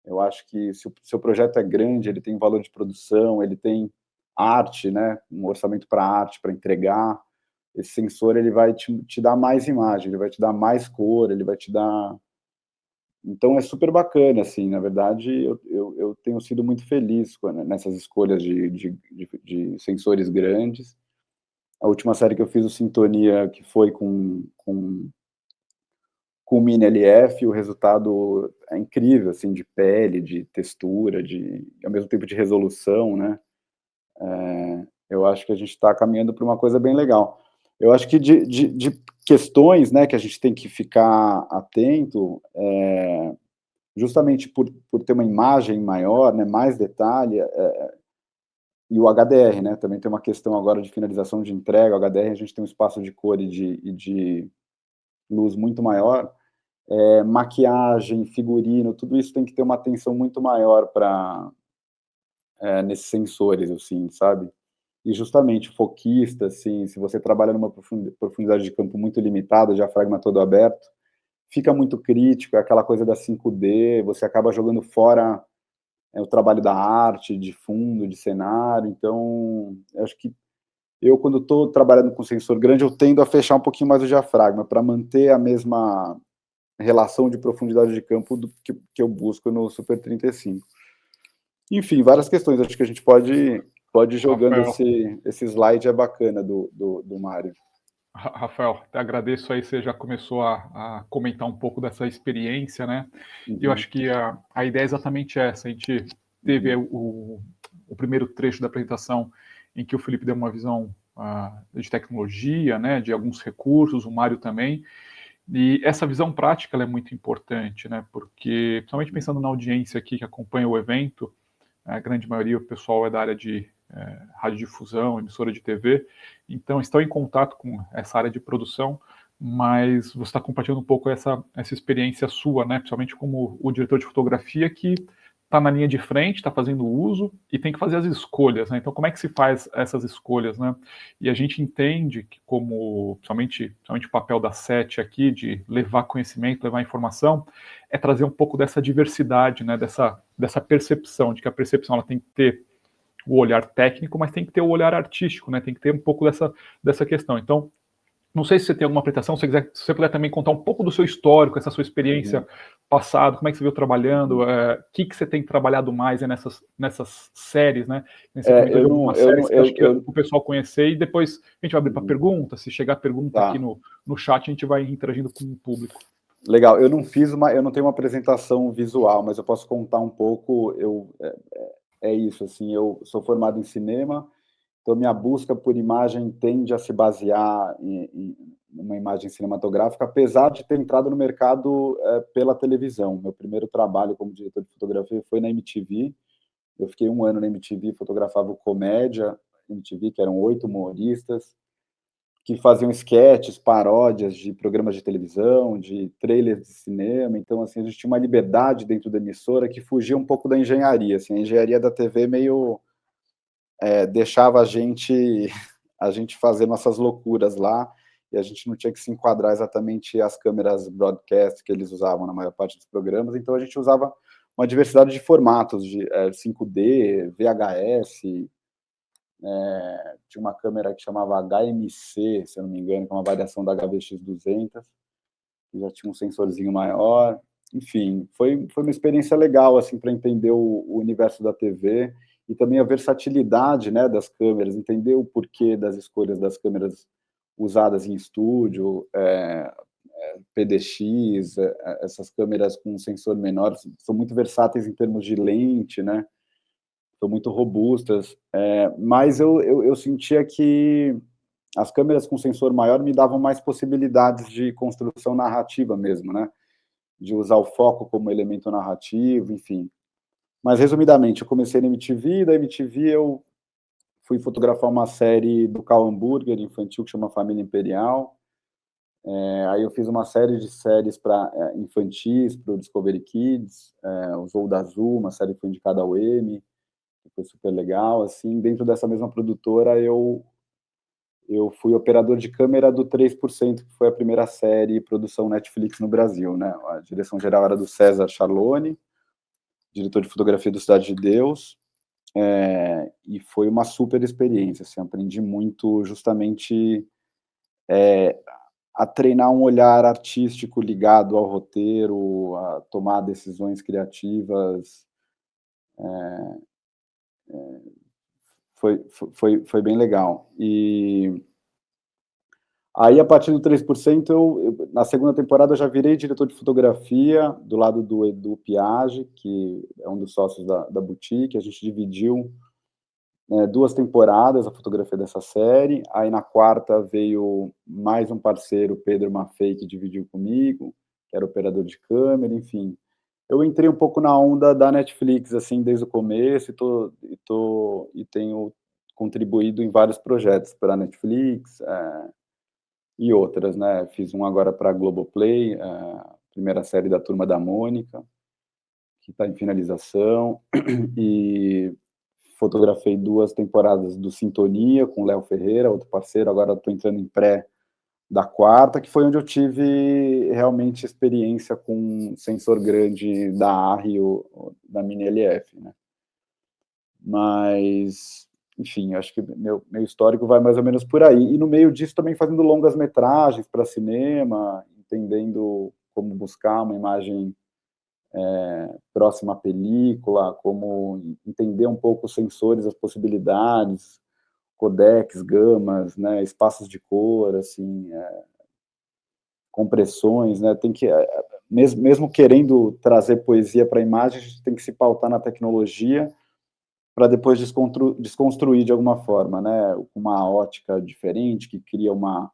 Eu acho que se o seu projeto é grande, ele tem valor de produção, ele tem arte, né? Um orçamento para arte, para entregar. Esse sensor, ele vai te dar mais imagem, ele vai te dar mais cor, ele vai te dar... Então, é super bacana, assim, na verdade, eu tenho sido muito feliz nessas escolhas de sensores grandes. A última série que eu fiz, o Sintonia, que foi com o Mini LF, o resultado é incrível, assim, de pele, de textura, ao mesmo tempo de resolução, né? Eu acho que a gente está caminhando para uma coisa bem legal. Eu acho que de questões, né, que a gente tem que ficar atento, justamente por ter uma imagem maior, né, mais detalhe, e o HDR, né, também tem uma questão agora de finalização de entrega. O HDR, a gente tem um espaço de cor e de luz muito maior. Maquiagem, figurino, tudo isso tem que ter uma atenção muito maior nesses sensores, assim, sabe? E justamente, foquista, assim, se você trabalha numa profundidade de campo muito limitada, diafragma todo aberto, fica muito crítico, é aquela coisa da 5D, você acaba jogando fora o trabalho da arte, de fundo, de cenário. Então, eu acho que quando estou trabalhando com sensor grande, eu tendo a fechar um pouquinho mais o diafragma, para manter a mesma relação de profundidade de campo que eu busco no Super 35. Enfim, várias questões, acho que a gente pode ir jogando. Esse slide é bacana do Mário. Rafael, te agradeço aí, você já começou a comentar um pouco dessa experiência, né? Uhum. Eu acho que a ideia é exatamente essa. A gente teve o primeiro trecho da apresentação em que o Felipe deu uma visão de tecnologia, né, de alguns recursos, o Mário também, e essa visão prática ela é muito importante, né, porque, principalmente pensando na audiência aqui que acompanha o evento, a grande maioria, o pessoal é da área de radiodifusão, emissora de TV, então estão em contato com essa área de produção, mas você está compartilhando um pouco essa experiência sua, né, principalmente como o diretor de fotografia que está na linha de frente, está fazendo uso e tem que fazer as escolhas, né? Então, como é que se faz essas escolhas, né? E a gente entende que, como, principalmente o papel da SET aqui, de levar conhecimento, levar informação, é trazer um pouco dessa diversidade, né? Dessa percepção, de que a percepção ela tem que ter o olhar técnico, mas tem que ter o olhar artístico, né? Tem que ter um pouco dessa questão. Então, não sei se você tem alguma apresentação, se você puder também contar um pouco do seu histórico, essa sua experiência passada, como é que você veio trabalhando, o que você tem trabalhado mais nessas séries, né? Você comentou de algumas séries que acho que o pessoal conhecer, e depois a gente vai abrir para pergunta, se chegar pergunta aqui no chat, a gente vai interagindo com o público. Legal, eu não tenho uma apresentação visual, mas eu posso contar um pouco, é isso, assim, eu sou formado em cinema, então, minha busca por imagem tende a se basear em uma imagem cinematográfica, apesar de ter entrado no mercado pela televisão. Meu primeiro trabalho como diretor de fotografia foi na MTV. Eu fiquei 1 ano na MTV, fotografava o Comédia MTV, que eram 8 humoristas, que faziam sketches, paródias de programas de televisão, de trailers de cinema. Então, assim, a gente tinha uma liberdade dentro da emissora que fugia um pouco da engenharia. Assim, a engenharia da TV meio... deixava a gente fazer nossas loucuras lá, e a gente não tinha que se enquadrar exatamente as câmeras broadcast que eles usavam na maior parte dos programas, então a gente usava uma diversidade de formatos, de 5D, VHS, tinha uma câmera que chamava HMC, se eu não me engano, que é uma variação da HVX200, que já tinha um sensorzinho maior. Enfim, foi uma experiência legal, assim, para entender o universo da TV, e também a versatilidade, né, das câmeras, entender o porquê das escolhas das câmeras usadas em estúdio, PDX, essas câmeras com sensor menor, são muito versáteis em termos de lente, né, são muito robustas, mas eu sentia que as câmeras com sensor maior me davam mais possibilidades de construção narrativa mesmo, né, de usar o foco como elemento narrativo, enfim. Mas, resumidamente, eu comecei na MTV, da MTV eu fui fotografar uma série do Karl Hamburger, infantil, que chama Família Imperial. Aí eu fiz uma série de séries para infantis, para o Discovery Kids, o Zou da Azul, uma série que foi indicada ao Emmy, que foi super legal. Assim, dentro dessa mesma produtora, eu fui operador de câmera do 3%, que foi a primeira série produção Netflix no Brasil, né? A direção geral era do César Charlone, diretor de fotografia do Cidade de Deus, e foi uma super experiência, assim, aprendi muito justamente a treinar um olhar artístico ligado ao roteiro, a tomar decisões criativas, foi bem legal. E aí, a partir do 3%, na segunda temporada, eu já virei diretor de fotografia, do lado do Edu Piage, que é um dos sócios da Boutique. A gente dividiu 2 temporadas a fotografia dessa série. Aí, na quarta, veio mais um parceiro, Pedro Maffei, que dividiu comigo, que era operador de câmera, enfim. Eu entrei um pouco na onda da Netflix, assim, desde o começo, e tenho contribuído em vários projetos para a Netflix, e outras, né? Fiz um agora para a Globoplay, a primeira série da Turma da Mônica, que está em finalização, e fotografei 2 temporadas do Sintonia, com o Léo Ferreira, outro parceiro. Agora estou entrando em pré da quarta, que foi onde eu tive realmente experiência com sensor grande da ARRI ou da Mini LF, né? Mas, enfim, acho que meu histórico vai mais ou menos por aí. E no meio disso também fazendo longas metragens para cinema, entendendo como buscar uma imagem próxima à película, como entender um pouco os sensores, as possibilidades, codecs, gamas, né, espaços de cor, assim, compressões, né, tem que, mesmo querendo trazer poesia para a imagem, a gente tem que se pautar na tecnologia para depois desconstruir de alguma forma, né, uma ótica diferente, que cria uma...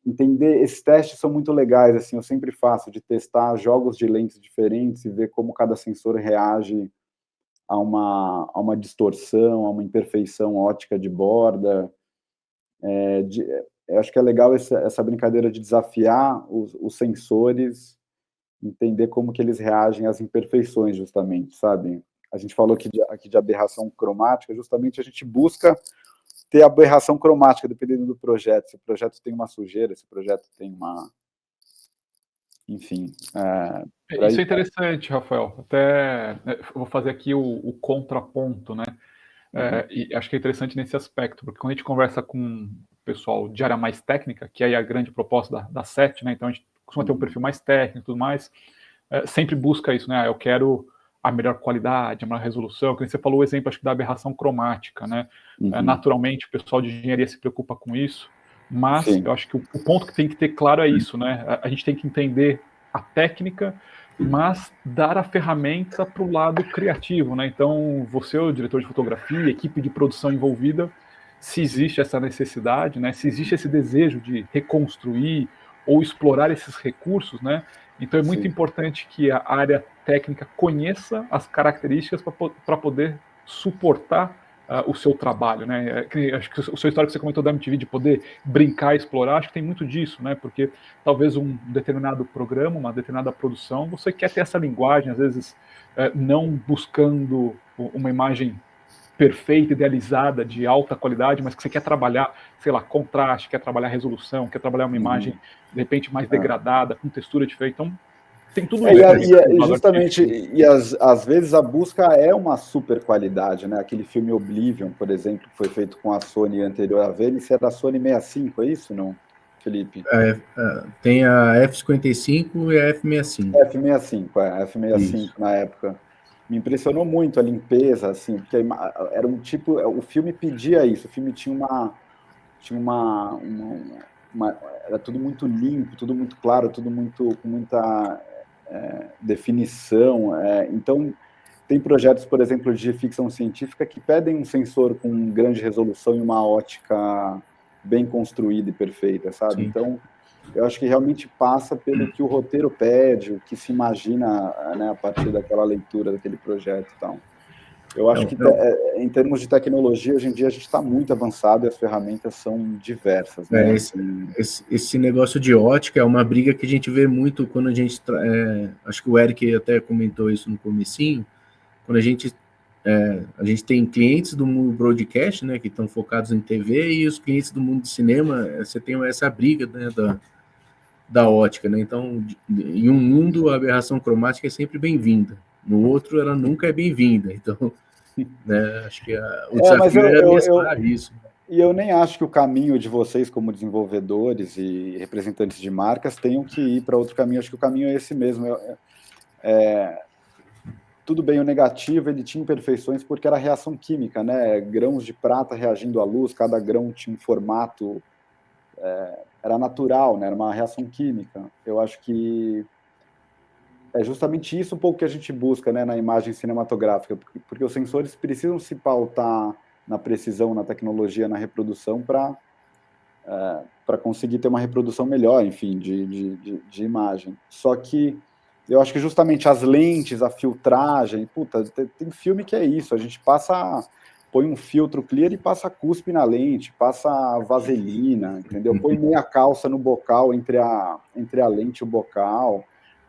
Entender, esses testes são muito legais, assim, eu sempre faço, de testar jogos de lentes diferentes e ver como cada sensor reage a uma distorção, a uma imperfeição ótica de borda. Eu acho que é legal essa brincadeira de desafiar os sensores, entender como que eles reagem às imperfeições, justamente, sabe? A gente falou aqui de aberração cromática, justamente a gente busca ter aberração cromática, dependendo do projeto. Se o projeto tem uma sujeira, se o projeto tem uma... Enfim. Isso é interessante, Rafael. Até vou fazer aqui o contraponto, né? E acho que é interessante nesse aspecto, porque quando a gente conversa com o pessoal de área mais técnica, que aí é a grande proposta da SET, né? Então a gente costuma ter um perfil mais técnico e tudo mais, sempre busca isso, né? Eu quero a melhor qualidade, a maior resolução. Como você falou o exemplo, acho que da aberração cromática, né? Naturalmente, o pessoal de engenharia se preocupa com isso, mas eu acho que o ponto que tem que ter claro é isso, né? A gente tem que entender a técnica, mas dar a ferramenta para o lado criativo, né? Então, você, o diretor de fotografia, equipe de produção envolvida, se existe essa necessidade, né? Se existe esse desejo de reconstruir ou explorar esses recursos, né? Então é muito importante que a área técnica conheça as características para poder suportar o seu trabalho, né? Acho que o seu história que você comentou da MTV, de poder brincar e explorar, acho que tem muito disso, né? Porque talvez um determinado programa, uma determinada produção, você quer ter essa linguagem, às vezes não buscando uma imagem perfeita, idealizada, de alta qualidade, mas que você quer trabalhar, sei lá, contraste, quer trabalhar resolução, quer trabalhar uma imagem, de repente, mais degradada, com textura diferente. Então, tem tudo isso. Justamente, e às vezes a busca é uma super qualidade, né? Aquele filme Oblivion, por exemplo, que foi feito com a Sony anterior a Venice, era a Sony 65, é isso, não, Felipe? Tem a F55 e a F65. F65 na época. Me impressionou muito a limpeza, assim, porque era um tipo, o filme pedia isso, o filme tinha era tudo muito limpo, tudo muito claro, tudo muito com muita definição. Então, tem projetos, por exemplo, de ficção científica que pedem um sensor com grande resolução e uma ótica bem construída e perfeita, sabe? Sim. Então, eu acho que realmente passa pelo que o roteiro pede, o que se imagina, né, a partir daquela leitura daquele projeto. Então, eu acho que em termos de tecnologia, hoje em dia a gente está muito avançado e as ferramentas são diversas. Né? Esse negócio de ótica é uma briga que a gente vê muito quando a gente... acho que o Eric até comentou isso no comecinho, quando a gente tem clientes do mundo broadcast, né, que estão focados em TV, e os clientes do mundo de cinema, você tem essa briga, né, da ótica, né? Então, em um mundo, a aberração cromática é sempre bem-vinda. No outro, ela nunca é bem-vinda. Então, né, acho que o desafio é mesclar isso. E eu nem acho que o caminho de vocês, como desenvolvedores e representantes de marcas, tenham que ir para outro caminho. Acho que o caminho é esse mesmo. Tudo bem, o negativo, ele tinha imperfeições porque era reação química, né? Grãos de prata reagindo à luz, cada grão tinha um formato... era natural, né? Era uma reação química. Eu acho que é justamente isso um pouco que a gente busca, né, na imagem cinematográfica, porque os sensores precisam se pautar na precisão, na tecnologia, na reprodução para conseguir ter uma reprodução melhor, enfim, de imagem. Só que eu acho que justamente as lentes, a filtragem, tem filme que é isso, a gente põe um filtro clear e passa cuspe na lente, passa vaselina, entendeu? Põe meia calça no bocal, entre a lente e o bocal,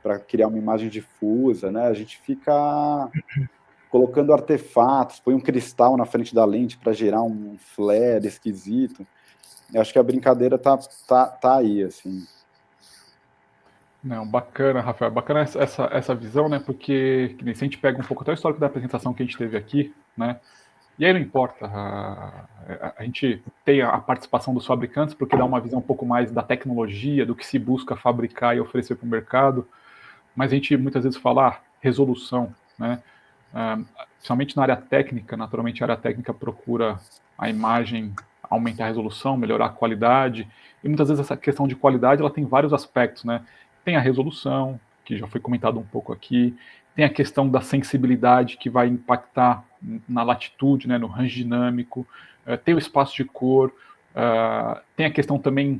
para criar uma imagem difusa, né? A gente fica colocando artefatos, põe um cristal na frente da lente para gerar um flare esquisito. Eu acho que a brincadeira tá aí, assim. Não, bacana, Rafael, bacana essa visão, né? Porque se a gente pega um pouco até o histórico da apresentação que a gente teve aqui, né? E aí não importa, a gente tem a participação dos fabricantes porque dá uma visão um pouco mais da tecnologia, do que se busca fabricar e oferecer para o mercado, mas a gente muitas vezes fala resolução, né? Principalmente na área técnica, naturalmente a área técnica procura a imagem, aumentar a resolução, melhorar a qualidade, e muitas vezes essa questão de qualidade ela tem vários aspectos, né? Tem a resolução, que já foi comentado um pouco aqui, tem a questão da sensibilidade que vai impactar na latitude, né, no range dinâmico, tem o espaço de cor, tem a questão também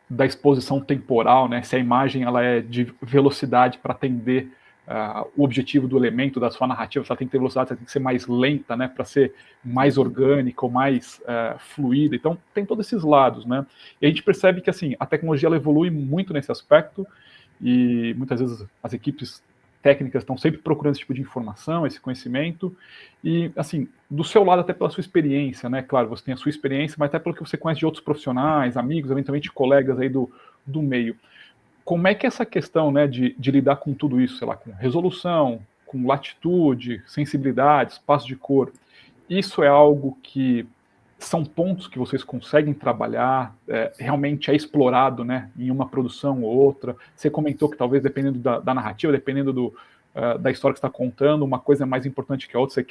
da exposição temporal, né, se a imagem ela é de velocidade para atender o objetivo do elemento, da sua narrativa, se ela tem que ter velocidade, ela tem que ser mais lenta, né, para ser mais orgânica ou mais fluida. Então, tem todos esses lados, né? E a gente percebe que, assim, a tecnologia ela evolui muito nesse aspecto e muitas vezes as equipes técnicas estão sempre procurando esse tipo de informação, esse conhecimento, e, assim, do seu lado, até pela sua experiência, né, claro, você tem a sua experiência, mas até pelo que você conhece de outros profissionais, amigos, eventualmente colegas aí do meio. Como é que essa questão, né, de lidar com tudo isso, sei lá, com resolução, com latitude, sensibilidade, espaço de cor, isso é algo que são pontos que vocês conseguem trabalhar, realmente é explorado, né, em uma produção ou outra? Você comentou que talvez dependendo da narrativa, dependendo da história que você está contando, uma coisa é mais importante que a outra, você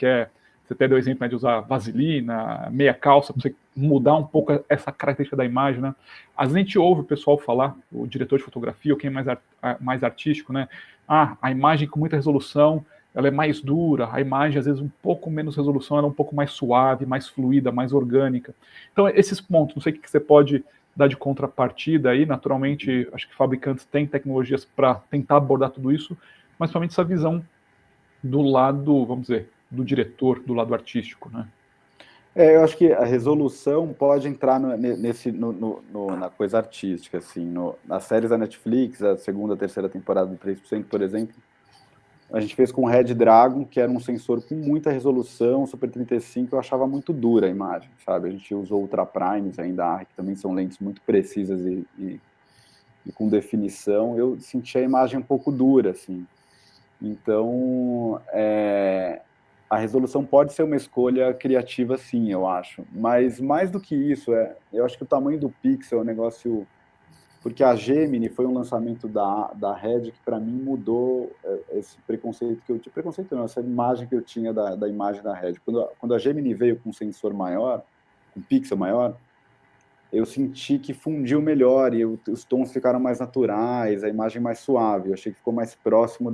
até deu o exemplo, né, de usar vaselina, meia calça, para você mudar um pouco essa característica da imagem, né? Às vezes a gente ouve o pessoal falar, o diretor de fotografia, ou quem é mais artístico, né? A imagem com muita resolução, ela é mais dura, a imagem, às vezes, um pouco menos resolução, ela é um pouco mais suave, mais fluida, mais orgânica. Então, esses pontos, não sei o que você pode dar de contrapartida aí, naturalmente, acho que fabricantes têm tecnologias para tentar abordar tudo isso, mas somente essa visão do lado, vamos dizer, do diretor, do lado artístico, né? Eu acho que a resolução pode entrar na coisa artística, assim, nas séries da Netflix, a segunda, terceira temporada do 3%, por exemplo, a gente fez com o Red Dragon, que era um sensor com muita resolução, Super 35, eu achava muito dura a imagem, sabe? A gente usou Ultra Primes ainda, que também são lentes muito precisas e com definição, eu senti a imagem um pouco dura, assim. Então, a resolução pode ser uma escolha criativa, sim, eu acho. Mas mais do que isso, eu acho que o tamanho do pixel é um negócio... Porque a Gemini foi um lançamento da Red que, para mim, mudou esse preconceito que eu tinha. Preconceito não, essa imagem que eu tinha da imagem da Red. Quando a Gemini veio com um sensor maior, um pixel maior, eu senti que fundiu melhor e os tons ficaram mais naturais, a imagem mais suave. Eu achei que ficou mais próximo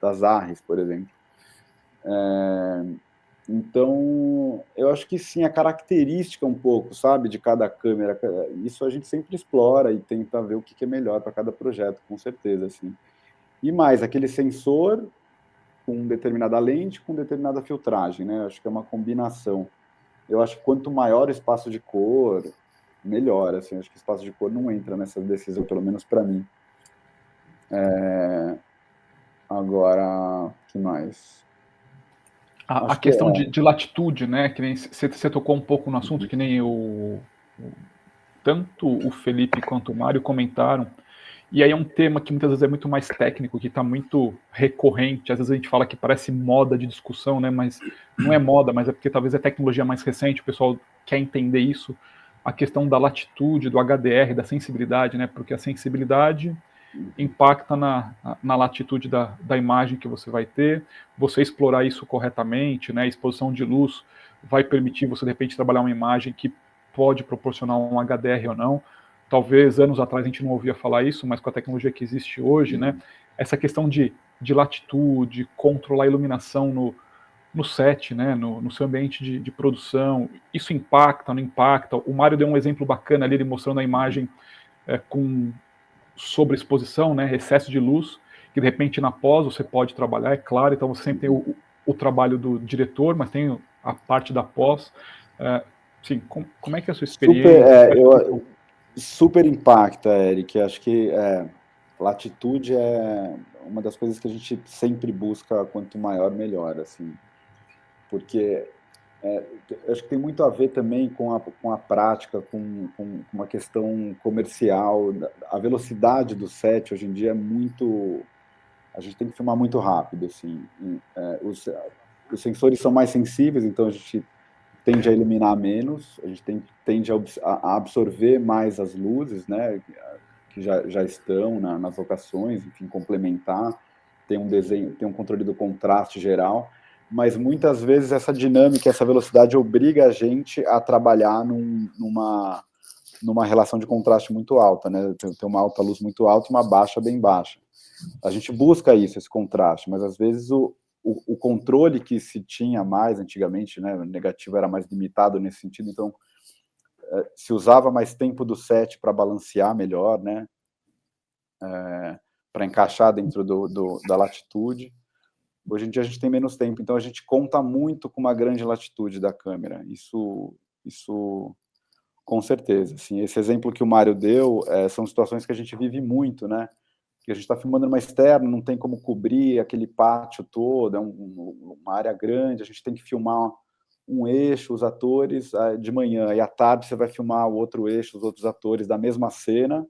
das ARRIs, por exemplo. Então, eu acho que sim, a característica um pouco, sabe, de cada câmera, isso a gente sempre explora e tenta ver o que é melhor para cada projeto, com certeza, assim. E mais, aquele sensor com determinada lente, com determinada filtragem, né, acho que é uma combinação. Eu acho que quanto maior o espaço de cor, melhor, assim, acho que o espaço de cor não entra nessa decisão, pelo menos para mim. Agora, o que mais? A questão de latitude, né, que nem você tocou um pouco no assunto, que nem tanto o Felipe quanto o Mário comentaram, e aí é um tema que muitas vezes é muito mais técnico, que está muito recorrente, às vezes a gente fala que parece moda de discussão, né, mas não é moda, mas é porque talvez é tecnologia mais recente, o pessoal quer entender isso, a questão da latitude, do HDR, da sensibilidade, né, porque a sensibilidade impacta na latitude da imagem que você vai ter, você explorar isso corretamente, né, a exposição de luz vai permitir você, de repente, trabalhar uma imagem que pode proporcionar um HDR ou não. Talvez anos atrás a gente não ouvia falar isso, mas com a tecnologia que existe hoje, né, essa questão de latitude, controlar a iluminação no set, né, no seu ambiente de produção, isso impacta, não impacta? O Mário deu um exemplo bacana ali, ele mostrando a imagem com sobreexposição, né, excesso de luz, que de repente na pós você pode trabalhar, é claro, então você sempre tem o trabalho do diretor, mas tem a parte da pós. Sim, como é que é a sua experiência? Super impacta, Eric. Acho que latitude é uma das coisas que a gente sempre busca, quanto maior, melhor, assim. Porque acho que tem muito a ver também com a prática, com uma questão comercial. A velocidade do set hoje em dia é muito... A gente tem que filmar muito rápido, assim. Os sensores são mais sensíveis, então a gente tende a iluminar menos, a gente tende a absorver mais as luzes, né, que já estão nas locações, enfim, complementar, tem um desenho, tem um controle do contraste geral, mas muitas vezes essa dinâmica, essa velocidade obriga a gente a trabalhar numa relação de contraste muito alta, né, tem uma alta luz muito alta e uma baixa bem baixa. A gente busca isso, esse contraste, mas às vezes o controle que se tinha mais antigamente, né, o negativo era mais limitado nesse sentido, então se usava mais tempo do set para balancear melhor, né, para encaixar dentro da latitude. Hoje em dia a gente tem menos tempo, então a gente conta muito com uma grande latitude da câmera. Isso com certeza. Assim, esse exemplo que o Mário deu são situações que a gente vive muito, né? Que a gente está filmando numa externa, não tem como cobrir aquele pátio todo, é uma área grande, a gente tem que filmar um eixo, os atores, de manhã, e à tarde você vai filmar o outro eixo, os outros atores da mesma cena,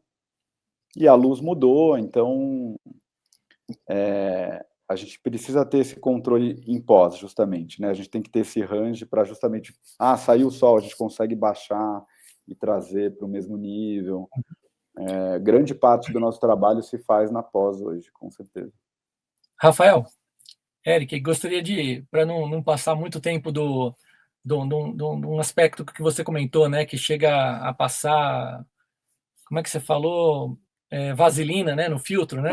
e a luz mudou, então a gente precisa ter esse controle em pós, justamente, né? A gente tem que ter esse range para justamente, saiu o sol, a gente consegue baixar e trazer para o mesmo nível. Grande parte do nosso trabalho se faz na pós hoje, com certeza. Rafael, Eric, gostaria de, para não passar muito tempo de um aspecto que você comentou, né, que chega a passar, como é que você falou, vaselina, né, no filtro, né,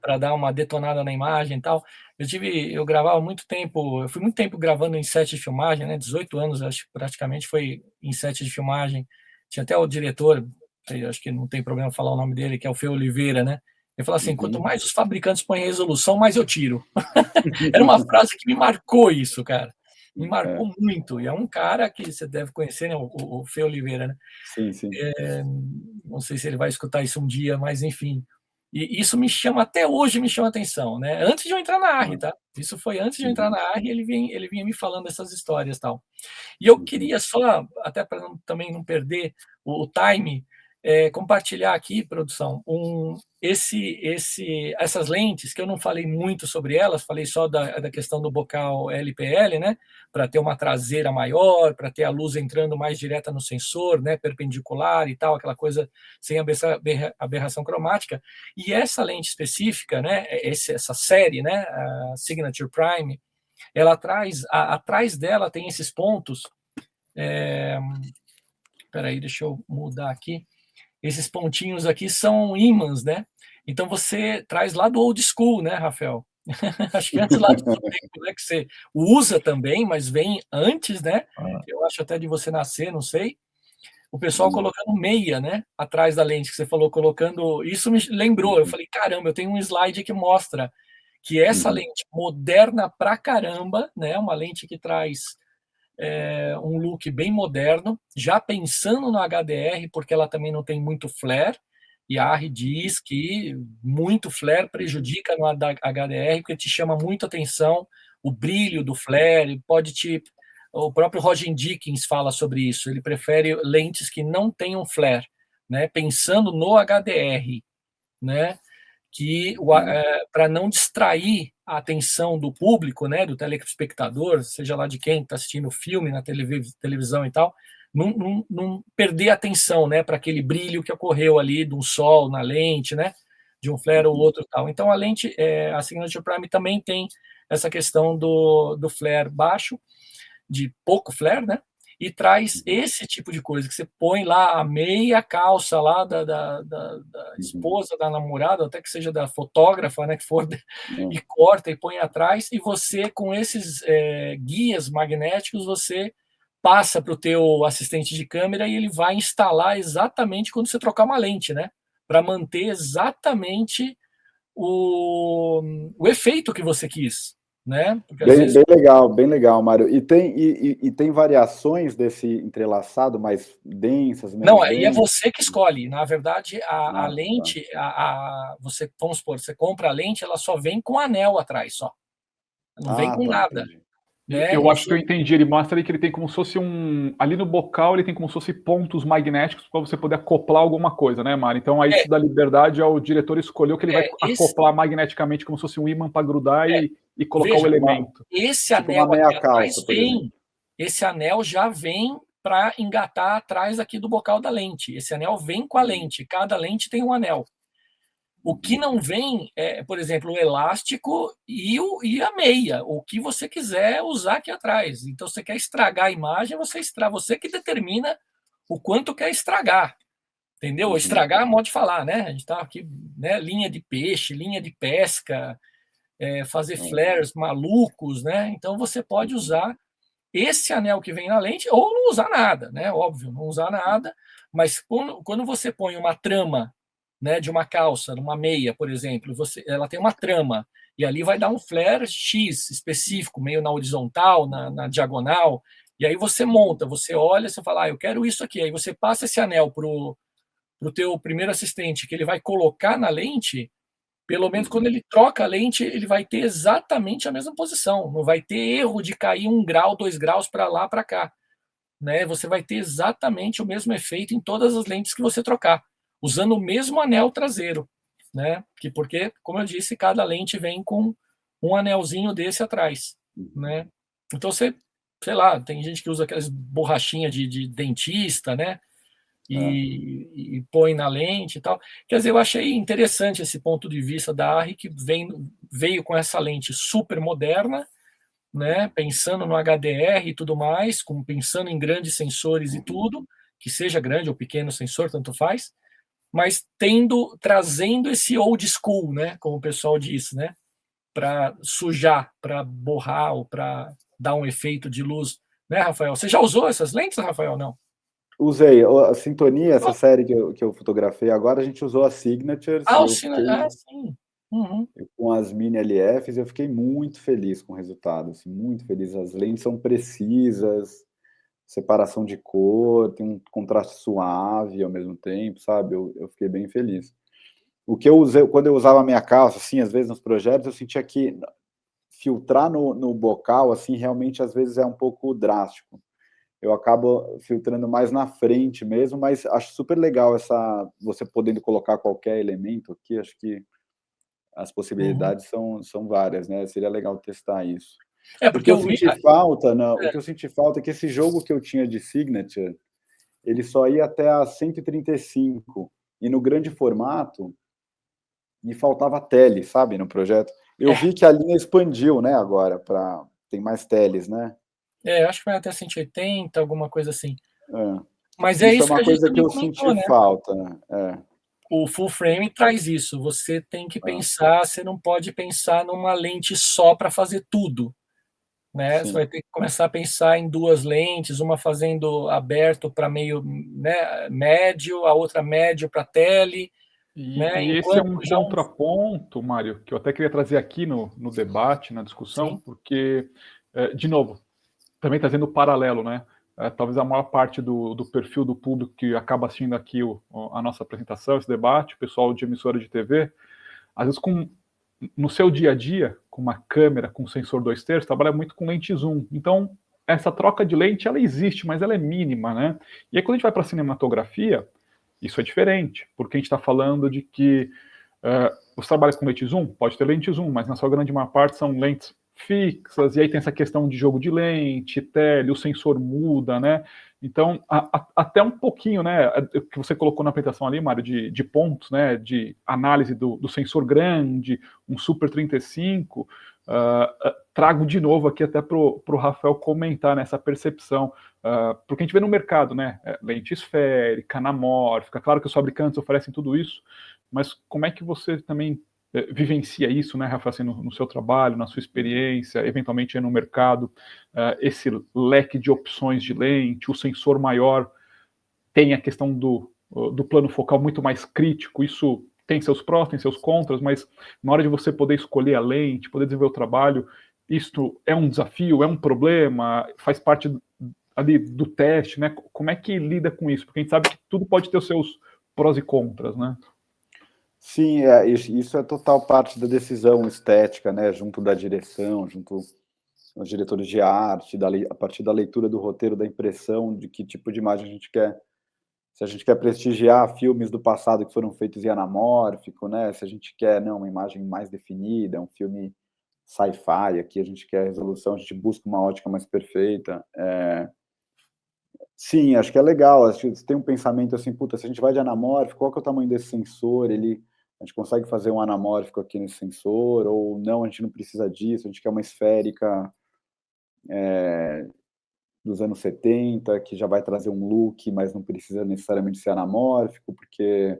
para dar uma detonada na imagem e tal. Eu gravava muito tempo, eu fui muito tempo gravando em set de filmagem, né, 18 anos, acho que praticamente foi em set de filmagem. Tinha até o diretor, acho que não tem problema falar o nome dele, que é o Fê Oliveira, né? Ele fala assim, quanto mais os fabricantes põem resolução, mais eu tiro. Era uma frase que me marcou isso, cara. Me marcou muito. E é um cara que você deve conhecer, né? O Fê Oliveira, né? Sim, sim. Não sei se ele vai escutar isso um dia, mas enfim. E isso me chama, até hoje me chama atenção, né? Antes de eu entrar na ARRI, tá? Isso foi antes de eu entrar na ARRI, ele vinha me falando essas histórias e tal. E eu queria só, até para também não perder o time, compartilhar aqui, produção, essas lentes, que eu não falei muito sobre elas, falei só da questão do bocal LPL, né, para ter uma traseira maior, para ter a luz entrando mais direta no sensor, né, perpendicular e tal, aquela coisa sem aberração cromática. E essa lente específica, né, essa série, né, a Signature Prime, ela traz, atrás dela tem esses pontos, peraí, deixa eu mudar aqui. Esses pontinhos aqui são ímãs, né? Então você traz lá do old school, né, Rafael? Acho que antes lá do tempo, né, que você usa também, mas vem antes, né? Eu acho até de você nascer, não sei. O pessoal colocando meia, né? Atrás da lente que você falou, colocando. Isso me lembrou. Eu falei, caramba, eu tenho um slide que mostra que essa lente moderna pra caramba, né? Uma lente que traz um look bem moderno, já pensando no HDR, porque ela também não tem muito flare, e a ARRI diz que muito flare prejudica no HDR, porque te chama muito atenção o brilho do flare, o próprio Roger Dickens fala sobre isso, ele prefere lentes que não tenham flare, né, pensando no HDR, né, que para não distrair a atenção do público, né, do telespectador, seja lá de quem está assistindo o filme na televisão e tal, não perder a atenção, né, para aquele brilho que ocorreu ali de um sol na lente, né, de um flare ou outro tal. Então a lente, a Signature Prime também tem essa questão do flare baixo, de pouco flare, né, e traz esse tipo de coisa, que você põe lá a meia calça lá da esposa, da namorada, até que seja da fotógrafa, né, que for, e corta e põe atrás, e você, com esses guias magnéticos, você passa para o teu assistente de câmera e ele vai instalar exatamente quando você trocar uma lente, né, para manter exatamente o efeito que você quis. Né? Bem legal, Mário. E tem variações desse entrelaçado mais densas? Não, aí é você que escolhe. Na verdade, a lente, você, vamos supor, você compra a lente, ela só vem com anel atrás, só. Não vem com nada. Né? Eu acho que eu entendi. Ele mostra ali que ele tem como se fosse ali no bocal, ele tem como se fosse pontos magnéticos para você poder acoplar alguma coisa, né, Mário? Então aí isso dá liberdade ao diretor escolher o que ele vai acoplar magneticamente, como se fosse um ímã para grudar e colocar o elemento. Esse anel aqui atrás vem, esse anel já vem para engatar atrás aqui do bocal da lente. Esse anel vem com a lente, cada lente tem um anel. O que não vem é, por exemplo, o elástico e a meia, o que você quiser usar aqui atrás. Então, você quer estragar a imagem, você que determina o quanto quer estragar. Entendeu? Estragar é modo de falar, né? A gente está aqui, né? Linha de peixe, linha de pesca, fazer flares malucos, né? Então, você pode usar esse anel que vem na lente ou não usar nada, né? Óbvio, não usar nada, mas quando você põe uma trama né, de uma calça, numa meia, por exemplo, ela tem uma trama, e ali vai dar um flare X específico, meio na horizontal, na diagonal, e aí você monta, você olha, você fala, eu quero isso aqui, aí você passa esse anel pro teu primeiro assistente, que ele vai colocar na lente, pelo menos quando ele troca a lente, ele vai ter exatamente a mesma posição, não vai ter erro de cair 1 grau, 2 graus para lá, para cá, né? Você vai ter exatamente o mesmo efeito em todas as lentes que você trocar, usando o mesmo anel traseiro, né? Porque, como eu disse, cada lente vem com um anelzinho desse atrás, né? Então sei lá, tem gente que usa aquelas borrachinhas de dentista, né? E põe na lente e tal. Quer dizer, eu achei interessante esse ponto de vista da Arri, que veio com essa lente super moderna, né, pensando no HDR e tudo mais, pensando em grandes sensores e tudo, que seja grande ou pequeno sensor, tanto faz, mas trazendo esse old school, né, como o pessoal diz, né, para sujar, para borrar ou para dar um efeito de luz, né, Rafael? Você já usou essas lentes, Rafael? Não? Usei. A Sintonia, essa série que eu fotografei agora, a gente usou a Signatures. Sim. Uhum. Com as mini LFs, eu fiquei muito feliz com o resultado, assim, muito feliz. As lentes são precisas, separação de cor, tem um contraste suave ao mesmo tempo, sabe? Eu fiquei bem feliz. O que eu usei, quando eu usava a minha calça, assim, às vezes nos projetos, eu sentia que filtrar no bocal, assim, realmente às vezes é um pouco drástico. Eu acabo filtrando mais na frente mesmo, mas acho super legal você podendo colocar qualquer elemento aqui, acho que as possibilidades são várias, né? Seria legal testar isso. Porque o que eu senti falta é que esse jogo que eu tinha de Signature, ele só ia até a 135, e no grande formato me faltava tele, sabe, no projeto. Eu vi que a linha expandiu, né, agora, tem mais teles, né? Acho que vai até 180, alguma coisa assim. É. Mas é isso é uma que a gente coisa que eu comentou, senti né? falta, né? O full frame traz isso. Você tem que pensar, você não pode pensar numa lente só para fazer tudo, né? Sim. Você vai ter que começar a pensar em 2 lentes, uma fazendo aberto para meio, né, médio, a outra médio para tele. Né? E esse é um contraponto, Mário, que eu até queria trazer aqui no debate, na discussão, sim, porque, de novo, também trazendo o paralelo, né? Talvez a maior parte do perfil do público que acaba assistindo aqui a nossa apresentação, esse debate, o pessoal de emissora de TV, às vezes no seu dia a dia, com uma câmera, com sensor 2/3, trabalha muito com lente zoom. Então, essa troca de lente, ela existe, mas ela é mínima, né? E aí, quando a gente vai para a cinematografia, isso é diferente, porque a gente está falando de que você trabalha com lente zoom, pode ter lente zoom, mas na sua grande maior parte são lentes fixas, e aí tem essa questão de jogo de lente, tele, o sensor muda, né? Então, até um pouquinho, né, que você colocou na apresentação ali, Mário, de pontos, né, de análise do sensor grande, um Super 35, trago de novo aqui até para o Rafael comentar nessa percepção, porque a gente vê no mercado, né, lente esférica, anamórfica, claro que os fabricantes oferecem tudo isso, mas como é que você também vivencia isso, né, Rafa, assim, no seu trabalho, na sua experiência, eventualmente no mercado, esse leque de opções de lente, o sensor maior tem a questão do plano focal muito mais crítico, isso tem seus prós, tem seus contras, mas na hora de você poder escolher a lente, poder desenvolver o trabalho, isto é um desafio, é um problema, faz parte ali do teste, né? Como é que lida com isso? Porque a gente sabe que tudo pode ter os seus prós e contras, né? Sim, isso é total parte da decisão estética, né, junto da direção, junto aos diretores de arte, a partir da leitura do roteiro, da impressão de que tipo de imagem a gente quer. Se a gente quer prestigiar filmes do passado que foram feitos em anamórfico, né, se a gente quer uma imagem mais definida, um filme sci-fi, aqui a gente quer resolução, a gente busca uma ótica mais perfeita. Sim, acho que é legal, acho que tem um pensamento assim, puta, se a gente vai de anamórfico, qual que é o tamanho desse sensor? A gente consegue fazer um anamórfico aqui nesse sensor, ou não, a gente não precisa disso, a gente quer uma esférica dos anos 70, que já vai trazer um look, mas não precisa necessariamente ser anamórfico, porque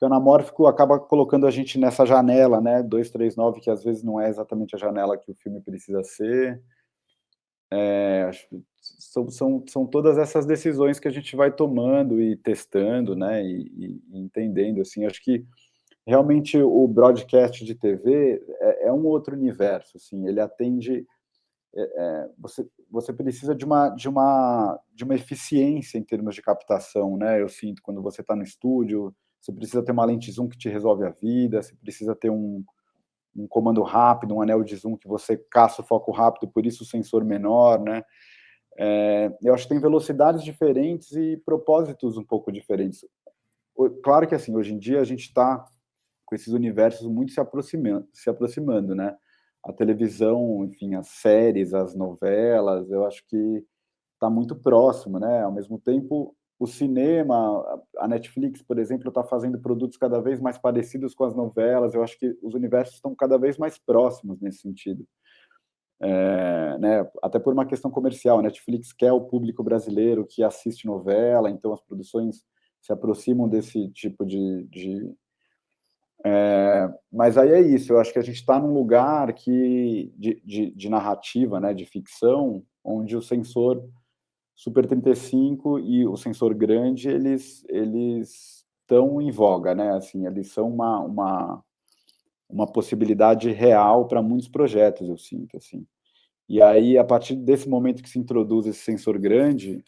o anamórfico acaba colocando a gente nessa janela, né, 239, que às vezes não é exatamente a janela que o filme precisa ser. acho que são todas essas decisões que a gente vai tomando e testando, né, e entendendo, assim, acho que realmente o broadcast de TV é um outro universo, assim, ele atende, você precisa de uma eficiência em termos de captação, né, eu sinto, quando você está no estúdio, você precisa ter uma lente zoom que te resolve a vida, você precisa ter um comando rápido, um anel de zoom que você caça o foco rápido, por isso o sensor menor, né, eu acho que tem velocidades diferentes e propósitos um pouco diferentes. Claro que, assim, hoje em dia a gente está com esses universos muito se aproximando, né? A televisão, enfim, as séries, as novelas, eu acho que está muito próximo, né? Ao mesmo tempo, o cinema, a Netflix, por exemplo, está fazendo produtos cada vez mais parecidos com as novelas, eu acho que os universos estão cada vez mais próximos nesse sentido. Né, até por uma questão comercial, a Netflix quer o público brasileiro que assiste novela, então as produções se aproximam desse tipo mas aí é isso, eu acho que a gente está num lugar de narrativa, né, de ficção, onde o sensor Super 35 e o sensor grande, eles estão em voga, né, assim, eles são uma possibilidade real para muitos projetos, eu sinto, assim. E aí, a partir desse momento que se introduz esse sensor grande,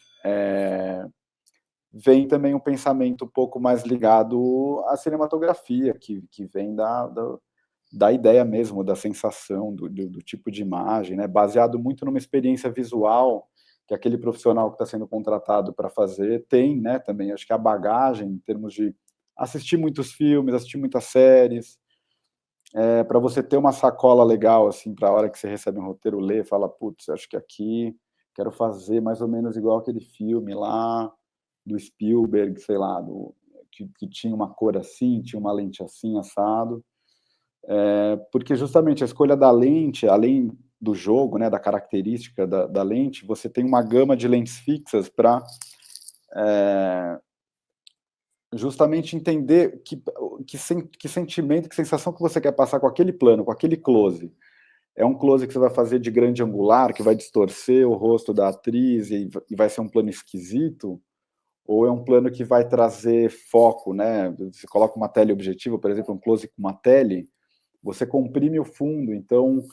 vem também um pensamento um pouco mais ligado à cinematografia, que vem da ideia mesmo, da sensação, do tipo de imagem, né? Baseado muito numa experiência visual que aquele profissional que está sendo contratado para fazer tem, né? Também, acho que a bagagem, em termos de assistir muitos filmes, assistir muitas séries, para você ter uma sacola legal, assim, para a hora que você recebe um roteiro, ler, fala, putz, acho que aqui quero fazer mais ou menos igual aquele filme lá, do Spielberg, sei lá, que tinha uma cor assim, tinha uma lente assim, assado. Porque justamente a escolha da lente, além do jogo, né, da característica da lente, você tem uma gama de lentes fixas para justamente entender que sentimento, que sensação que você quer passar com aquele plano, com aquele close. É um close que você vai fazer de grande angular, que vai distorcer o rosto da atriz e vai ser um plano esquisito, ou é um plano que vai trazer foco, né? Você coloca uma teleobjetiva, por exemplo, um close com uma tele, você comprime o fundo, então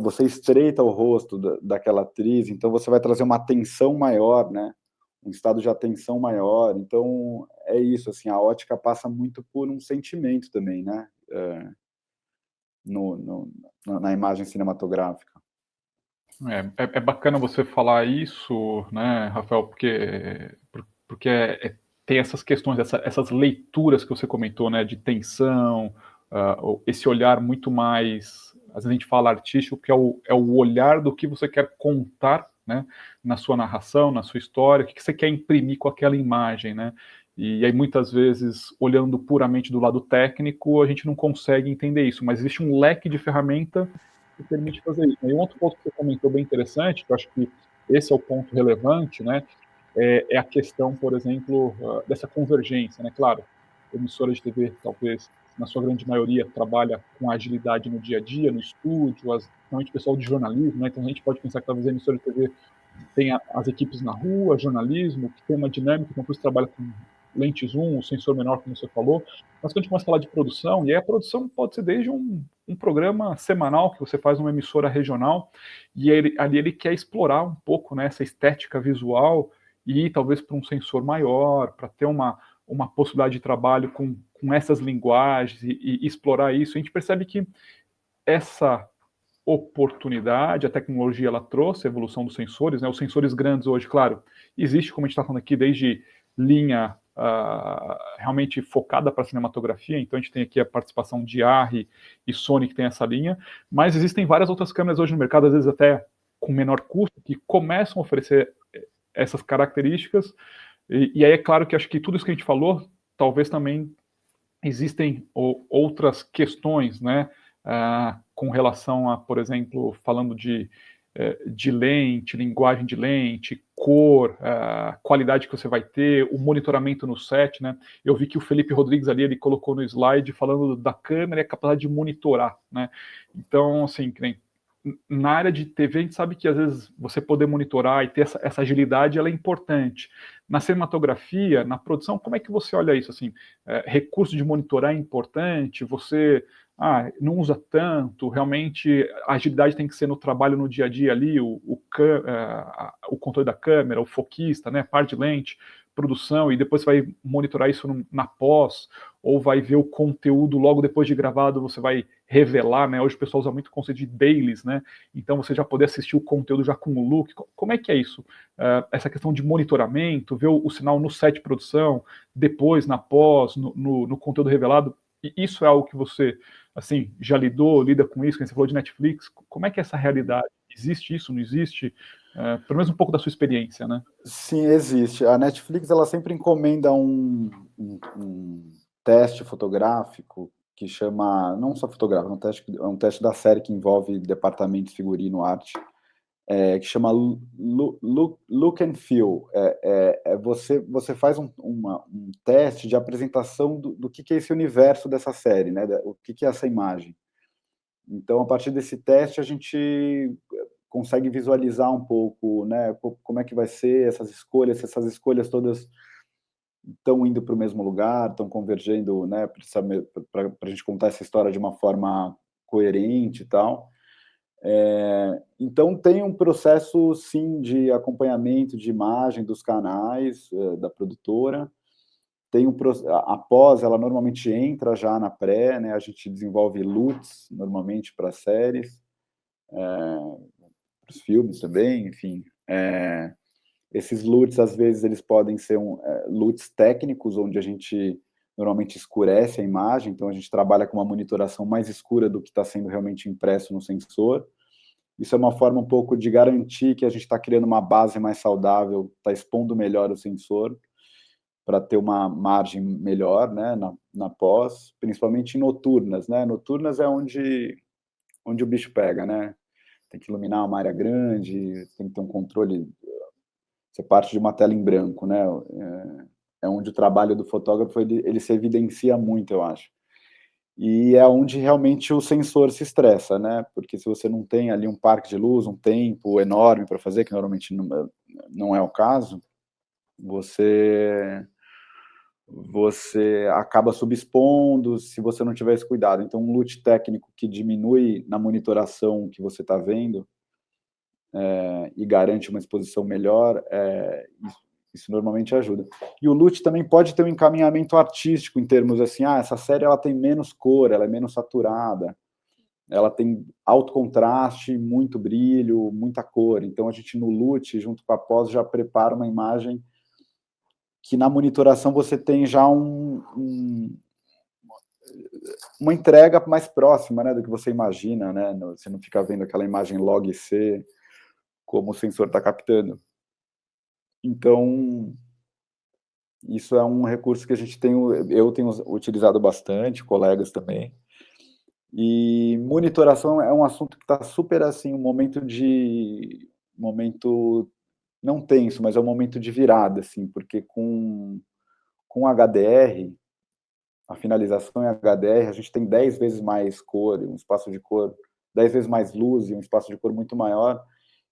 você estreita o rosto daquela atriz, então você vai trazer uma atenção maior, né? Um estado de atenção maior. Então, é isso, assim, a ótica passa muito por um sentimento também, né? Na imagem cinematográfica. É bacana você falar isso, né, Rafael, porque tem essas questões, essas leituras que você comentou, né, de tensão, esse olhar muito mais, às vezes a gente fala artístico, que é o olhar do que você quer contar, né, na sua narração, na sua história, o que você quer imprimir com aquela imagem, né, e aí muitas vezes, olhando puramente do lado técnico, a gente não consegue entender isso, mas existe um leque de ferramenta que permite fazer isso. E um outro ponto que você comentou bem interessante, que eu acho que esse é o ponto relevante, né, é a questão, por exemplo, dessa convergência, né, claro, emissora de TV, talvez, na sua grande maioria, trabalha com agilidade no dia a dia, no estúdio, principalmente o pessoal de jornalismo, né, então a gente pode pensar que talvez a emissora de TV tenha as equipes na rua, jornalismo, que tem uma dinâmica, então por isso trabalha com lente zoom, sensor menor, como você falou, mas quando a gente começa a falar de produção, e aí a produção pode ser desde um programa semanal que você faz numa emissora regional, e ali ele quer explorar um pouco, né, essa estética visual e ir talvez para um sensor maior, para ter uma possibilidade de trabalho com essas linguagens e explorar isso. A gente percebe que essa oportunidade, a tecnologia ela trouxe a evolução dos sensores, né? Os sensores grandes hoje, claro, existe, como a gente está falando aqui, desde linha realmente focada para cinematografia, então a gente tem aqui a participação de Arri e Sony que tem essa linha, mas existem várias outras câmeras hoje no mercado, às vezes até com menor custo, que começam a oferecer essas características, e aí é claro que acho que tudo isso que a gente falou, talvez também existem outras questões, né, com relação a, por exemplo, falando de lente, linguagem de lente, cor, qualidade que você vai ter, o monitoramento no set, né? Eu vi que o Felipe Rodrigues ali, ele colocou no slide falando da câmera e a capacidade de monitorar, né? Então, assim, na área de TV, a gente sabe que às vezes você poder monitorar e ter essa agilidade, ela é importante. Na cinematografia, na produção, como é que você olha isso? Assim, recurso de monitorar é importante? Você não usa tanto? Realmente a agilidade tem que ser no trabalho, no dia a dia ali, o controle da câmera, o foquista, né, par de lente, produção, e depois você vai monitorar isso na pós, ou vai ver o conteúdo logo depois de gravado, você vai revelar, né? Hoje o pessoal usa muito o conceito de dailies, né? Então você já poder assistir o conteúdo já com o look. Como é que é isso? Essa questão de monitoramento, ver o sinal no set de produção, depois na pós, no conteúdo revelado, e isso é algo que você, assim, já lida com isso, quando você falou de Netflix, como é que é essa realidade? Existe isso, não existe? Pelo menos um pouco da sua experiência, né? Sim, existe. A Netflix, ela sempre encomenda um teste fotográfico que chama, não só fotográfico, é um teste da série que envolve departamento de figurino, arte, que chama Look and Feel. Você faz um teste de apresentação do que é esse universo dessa série, né? O que é essa imagem. Então, a partir desse teste, a gente consegue visualizar um pouco, né, como é que vai ser essas escolhas todas estão indo para o mesmo lugar, estão convergendo, né, para a gente contar essa história de uma forma coerente e tal. Então, tem um processo, sim, de acompanhamento de imagem dos canais, da produtora. A pós, ela normalmente entra já na pré, né, a gente desenvolve LUTs, normalmente, para séries, para os filmes também, enfim. Esses LUTs, às vezes, eles podem ser LUTs técnicos, onde a gente normalmente escurece a imagem, então a gente trabalha com uma monitoração mais escura do que está sendo realmente impresso no sensor. Isso é uma forma um pouco de garantir que a gente está criando uma base mais saudável, está expondo melhor o sensor, para ter uma margem melhor, né, na pós, principalmente em noturnas, né? Noturnas é onde o bicho pega, né? Tem que iluminar uma área grande, tem que ter um controle. Você parte de uma tela em branco, né? É onde o trabalho do fotógrafo ele se evidencia muito, eu acho. E é onde realmente o sensor se estressa, né? Porque se você não tem ali um parque de luz, um tempo enorme para fazer, que normalmente não é o caso, você acaba subexpondo se você não tiver esse cuidado. Então, um LUT técnico que diminui na monitoração que você está vendo e garante uma exposição melhor, isso normalmente ajuda. E o LUT também pode ter um encaminhamento artístico em termos assim, essa série ela tem menos cor, ela é menos saturada, ela tem alto contraste, muito brilho, muita cor. Então, a gente no LUT, junto com a pós, já prepara uma imagem que na monitoração você tem já uma entrega mais próxima, né, do que você imagina, né? Você não fica vendo aquela imagem log C como o sensor está captando. Então, isso é um recurso que eu tenho utilizado bastante, colegas também. E monitoração é um assunto que está super, assim, um momento não tenso, mas é um momento de virada, assim, porque com HDR, a finalização em HDR, a gente tem 10 vezes mais cor, um espaço de cor, 10 vezes mais luz e um espaço de cor muito maior,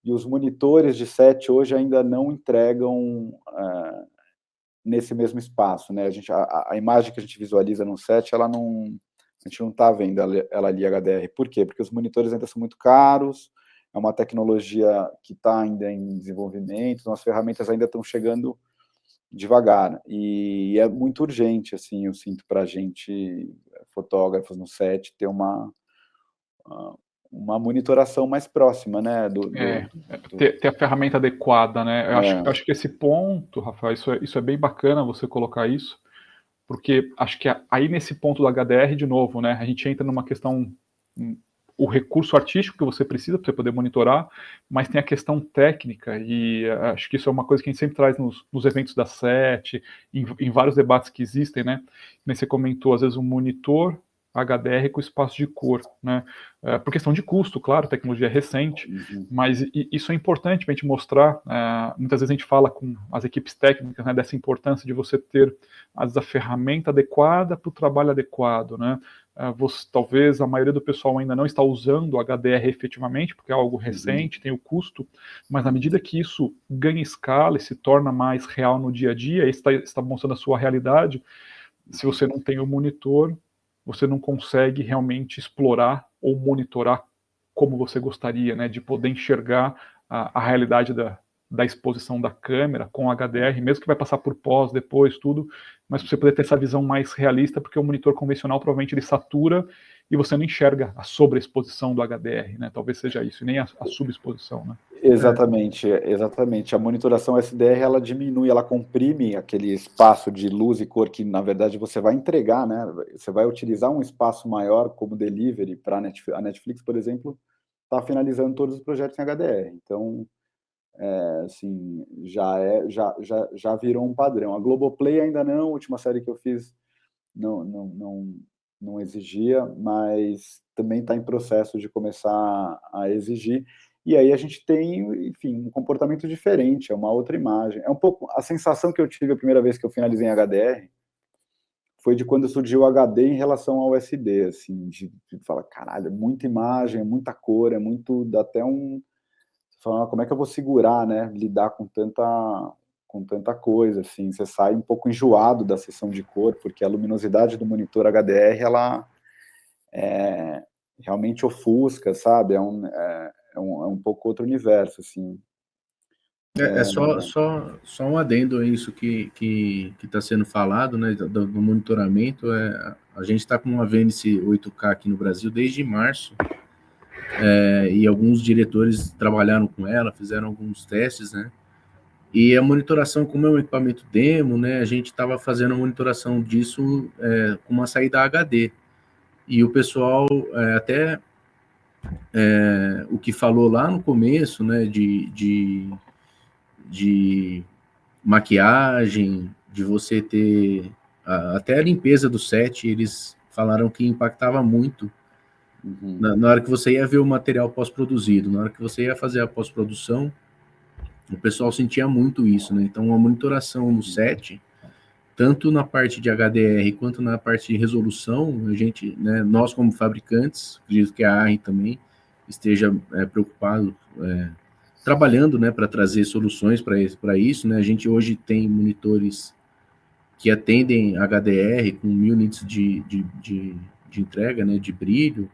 e os monitores de set hoje ainda não entregam nesse mesmo espaço, né? A imagem que a gente visualiza no set, a gente não está vendo ela ali HDR. Por quê? Porque os monitores ainda são muito caros, é uma tecnologia que está ainda em desenvolvimento, as ferramentas ainda estão chegando devagar, e é muito urgente, assim, eu sinto, para a gente, fotógrafos no set, ter uma monitoração mais próxima, né? Ter a ferramenta adequada, né? Eu acho que esse ponto, Rafael, isso é bem bacana você colocar isso, porque acho que aí nesse ponto do HDR, de novo, né? A gente entra numa questão, o recurso artístico que você precisa para você poder monitorar, mas tem a questão técnica, e acho que isso é uma coisa que a gente sempre traz nos eventos da SET, em vários debates que existem, né? Nem você comentou, às vezes, um monitor HDR com espaço de cor, né? Por questão de custo, claro, a tecnologia é recente, mas isso é importante para a gente mostrar. Muitas vezes a gente fala com as equipes técnicas, né, dessa importância de você ter a ferramenta adequada para o trabalho adequado, né? talvez a maioria do pessoal ainda não está usando o HDR efetivamente, porque é algo recente, tem o custo, mas à medida que isso ganha escala e se torna mais real no dia a dia, está mostrando a sua realidade, se você não tem o monitor, você não consegue realmente explorar ou monitorar como você gostaria, né, de poder enxergar a realidade da exposição da câmera com HDR, mesmo que vai passar por pós, depois, tudo, mas para você poder ter essa visão mais realista, porque o monitor convencional provavelmente ele satura e você não enxerga a sobreexposição do HDR, né? Talvez seja isso, e nem a subexposição, né? Exatamente, exatamente. A monitoração SDR, ela diminui, ela comprime aquele espaço de luz e cor que, na verdade, você vai entregar, né? Você vai utilizar um espaço maior como delivery para a Netflix, por exemplo, está finalizando todos os projetos em HDR. Então, assim, já virou um padrão. A Globoplay ainda não, a última série que eu fiz não exigia, mas também está em processo de começar a exigir. E aí a gente tem, enfim, um comportamento diferente, é uma outra imagem. É um pouco a sensação que eu tive a primeira vez que eu finalizei em HDR foi de quando surgiu o HD em relação ao SD, assim, de falar, caralho, é muita imagem, é muita cor, é muito, dá até falando, como é que eu vou segurar, né, lidar com tanta coisa, assim, você sai um pouco enjoado da sessão de cor, porque a luminosidade do monitor HDR, ela realmente ofusca, sabe, é um pouco outro universo, assim. Só um adendo a isso que está sendo falado, né, do monitoramento. A gente está com uma Venice 8K aqui no Brasil desde março, e alguns diretores trabalharam com ela, fizeram alguns testes, né, e a monitoração, como é um equipamento demo, né, a gente estava fazendo a monitoração disso com uma saída HD, e o pessoal até o que falou lá no começo, né, de maquiagem, de você ter até a limpeza do set, eles falaram que impactava muito na hora que você ia ver o material pós-produzido, na hora que você ia fazer a pós-produção, o pessoal sentia muito isso, né? Então a monitoração no set, tanto na parte de HDR quanto na parte de resolução, a gente, né, nós como fabricantes, acredito que a ARRI também esteja preocupado, trabalhando, né, para trazer soluções para isso, né? A gente hoje tem monitores que atendem HDR com 1000 nits de entrega, né, de brilho,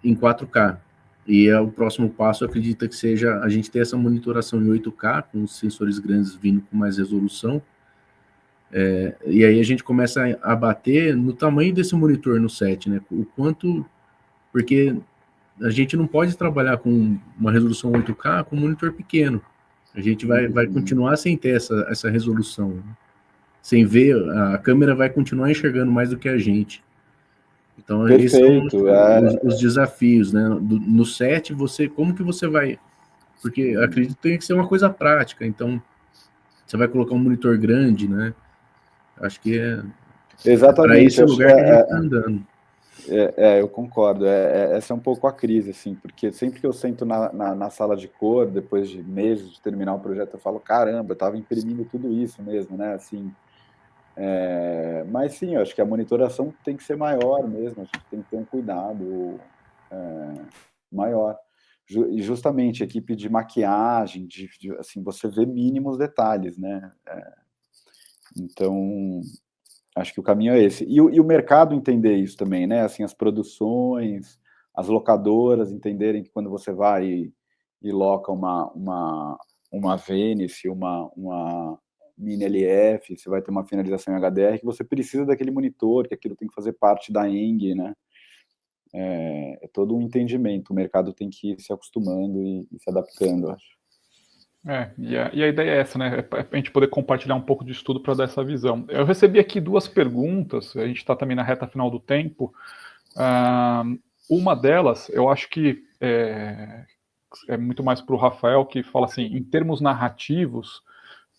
em 4K. E o próximo passo, acredita que seja a gente ter essa monitoração em 8K, com os sensores grandes vindo com mais resolução, e aí a gente começa a bater no tamanho desse monitor no set, né? O quanto... Porque a gente não pode trabalhar com uma resolução 8K com um monitor pequeno. A gente vai continuar sem ter essa resolução, né? Sem ver, a câmera vai continuar enxergando mais do que a gente. Então, esses são os desafios, né? No set, como que você vai... Porque acredito que tem que ser uma coisa prática. Então, você vai colocar um monitor grande, né? Acho que exatamente, para esse lugar que a gente está andando. Eu concordo. Essa é um pouco a crise, assim, porque sempre que eu sento na sala de cor, depois de meses de terminar o projeto, eu falo, caramba, eu estava imprimindo tudo isso mesmo, né? Assim, mas sim, eu acho que a monitoração tem que ser maior mesmo, a gente tem que ter um cuidado maior. E justamente, equipe de maquiagem, assim, você vê mínimos detalhes, né? Então, acho que o caminho é esse. E o mercado entender isso também, né? Assim, as produções, as locadoras entenderem que quando você vai e loca uma Venice, uma Mini LF, você vai ter uma finalização em HDR, que você precisa daquele monitor, que aquilo tem que fazer parte da ENG, né? É todo um entendimento. O mercado tem que ir se acostumando e se adaptando, acho. E a ideia é essa, né? É a gente poder compartilhar um pouco de estudo para dar essa visão. Eu recebi aqui 2 perguntas, a gente está também na reta final do tempo. Uma delas, eu acho que é muito mais para o Rafael, que fala assim, em termos narrativos,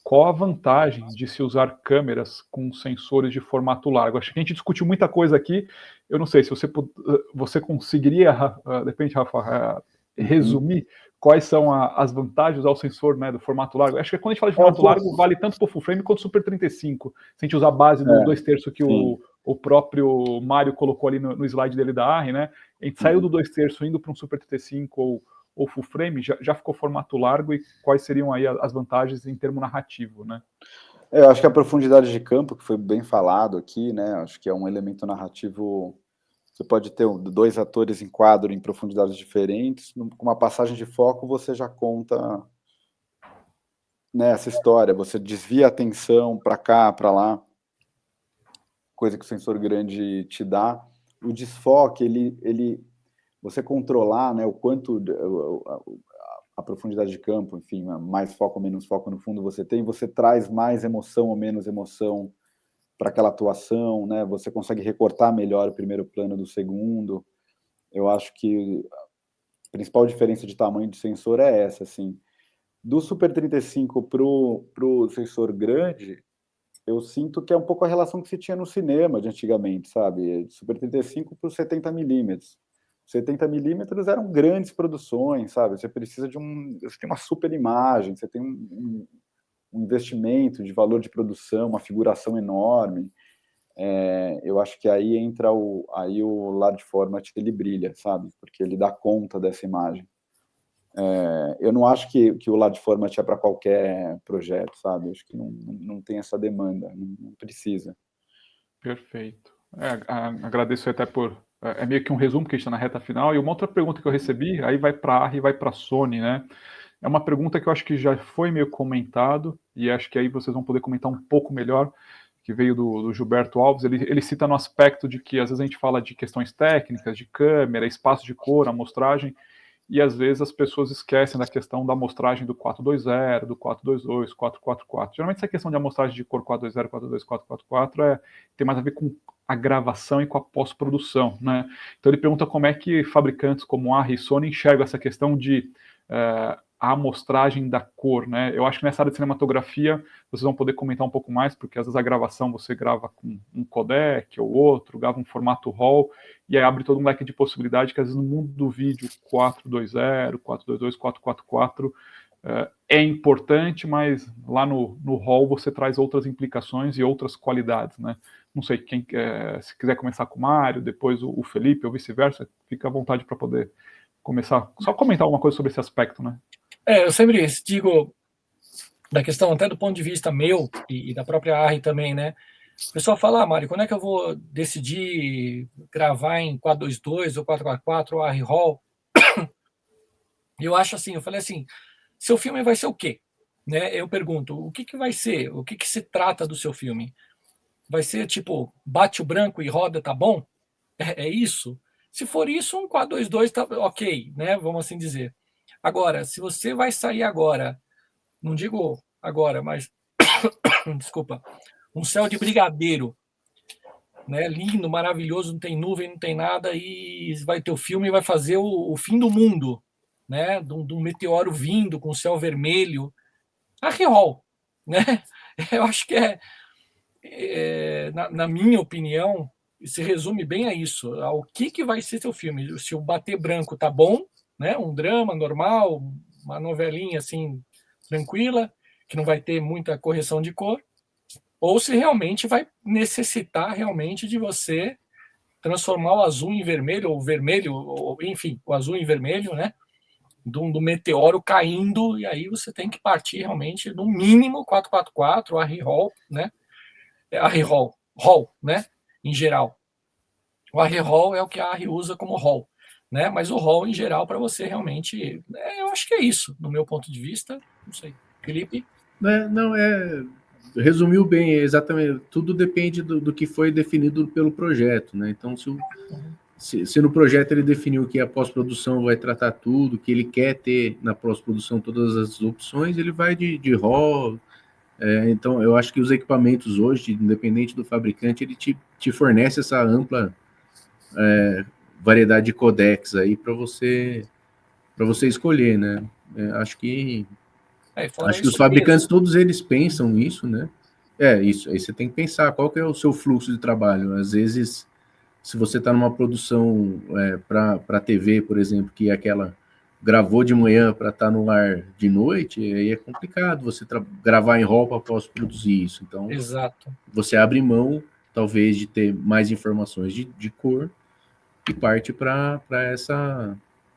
qual a vantagem de se usar câmeras com sensores de formato largo? Acho que a gente discutiu muita coisa aqui, eu não sei se você conseguiria, depende, Rafa, resumir quais são as vantagens ao sensor, né, do formato largo. Acho que quando a gente fala de formato largo, vale tanto para o full frame quanto o Super 35, se a gente usar a base do 2/3 que o o próprio Mário colocou ali no slide dele da ARRI, né? A gente saiu do 2/3 indo para um Super 35 ou full frame, já ficou formato largo, e quais seriam aí as vantagens em termo narrativo, né? Eu acho que a profundidade de campo, que foi bem falado aqui, né? Acho que é um elemento narrativo. Você pode ter 2 atores em quadro em profundidades diferentes, com uma passagem de foco você já conta, né, essa história, você desvia a atenção para cá, para lá, coisa que o sensor grande te dá. O desfoque, você controlar, né, o quanto a profundidade de campo, enfim, mais foco ou menos foco no fundo você tem, você traz mais emoção ou menos emoção para aquela atuação, né? Você consegue recortar melhor o primeiro plano do segundo. Eu acho que a principal diferença de tamanho de sensor é essa, assim. Do Super 35 pro sensor grande, eu sinto que é um pouco a relação que se tinha no cinema de antigamente, sabe? Super 35 para 70 milímetros. 70 milímetros eram grandes produções, sabe? Você precisa você tem uma super imagem, você tem um investimento de valor de produção, uma figuração enorme. Eu acho que aí entra o large format, ele brilha, sabe? Porque ele dá conta dessa imagem. Eu não acho que o large format é para qualquer projeto, sabe? Eu acho que não tem essa demanda, não precisa. Perfeito. Agradeço até por... É meio que um resumo, que a gente está na reta final. E uma outra pergunta que eu recebi, aí vai para a ARRI e vai para a Sony, né? É uma pergunta que eu acho que já foi meio comentado, e acho que aí vocês vão poder comentar um pouco melhor, que veio do Gilberto Alves. Ele cita no aspecto de que às vezes a gente fala de questões técnicas, de câmera, espaço de cor, amostragem, e às vezes as pessoas esquecem da questão da amostragem do 420, do 422, 444. Geralmente essa questão de amostragem de cor 420, 422, 444 tem mais a ver com a gravação e com a pós-produção, né? Então ele pergunta como é que fabricantes como a ARRI e Sony enxergam essa questão de a amostragem da cor, né? Eu acho que nessa área de cinematografia vocês vão poder comentar um pouco mais, porque às vezes a gravação você grava com um codec ou outro, grava um formato RAW, e aí abre todo um leque de possibilidade que às vezes no mundo do vídeo 420, 422, 444 é importante, mas lá no RAW você traz outras implicações e outras qualidades, né? Não sei, se quiser começar com o Mário, depois o Felipe, ou vice-versa, fica à vontade para poder começar. Só comentar alguma coisa sobre esse aspecto, né? Eu sempre digo, da questão até do ponto de vista meu e da própria ARRI também, né? O pessoal fala, Mário, quando é que eu vou decidir gravar em 422 ou 444 ou ARRI RAW? E eu acho assim, eu falei assim, seu filme vai ser o quê? Né? Eu pergunto, o que vai ser? O que se trata do seu filme? Vai ser tipo, bate o branco e roda, tá bom? É isso? Se for isso, um 422 tá ok, né? Vamos assim dizer. Agora, se você vai sair agora, não digo agora, mas desculpa, um céu de brigadeiro, né? Lindo, maravilhoso, não tem nuvem, não tem nada, e vai ter o filme e vai fazer o fim do mundo, né? De um meteoro vindo com o céu vermelho. A Riol, né? Eu acho que na minha opinião, se resume bem a isso. Ao que vai ser seu filme? Se o bater branco tá bom, né? Um drama normal, uma novelinha assim tranquila, que não vai ter muita correção de cor, ou se realmente vai necessitar realmente de você transformar o azul em vermelho, ou vermelho, ou, enfim, o azul em vermelho, né? Do meteoro caindo, e aí você tem que partir realmente, no mínimo, 444, a ReRoll, né? A ReRoll, né? Em geral. O ReRoll é o que a ARRI usa como RAW, né? Mas o RAW, em geral, para você realmente... eu acho que é isso, no meu ponto de vista. Não sei. Felipe? Resumiu bem, exatamente. Tudo depende do que foi definido pelo projeto, né? Então, se no projeto ele definiu que a pós-produção vai tratar tudo, que ele quer ter na pós-produção todas as opções, ele vai de RAW. Então, eu acho que os equipamentos hoje, independente do fabricante, ele te fornece essa ampla variedade de codecs aí para você escolher, né? Acho que os fabricantes, todos eles pensam nisso, né? Isso. Aí você tem que pensar qual que é o seu fluxo de trabalho. Às vezes, se você está numa produção para TV, por exemplo, que é aquela gravou de manhã para estar no ar de noite, aí é complicado você gravar em RAW após produzir isso. Então, exato, você abre mão talvez, de ter mais informações de cor, e parte para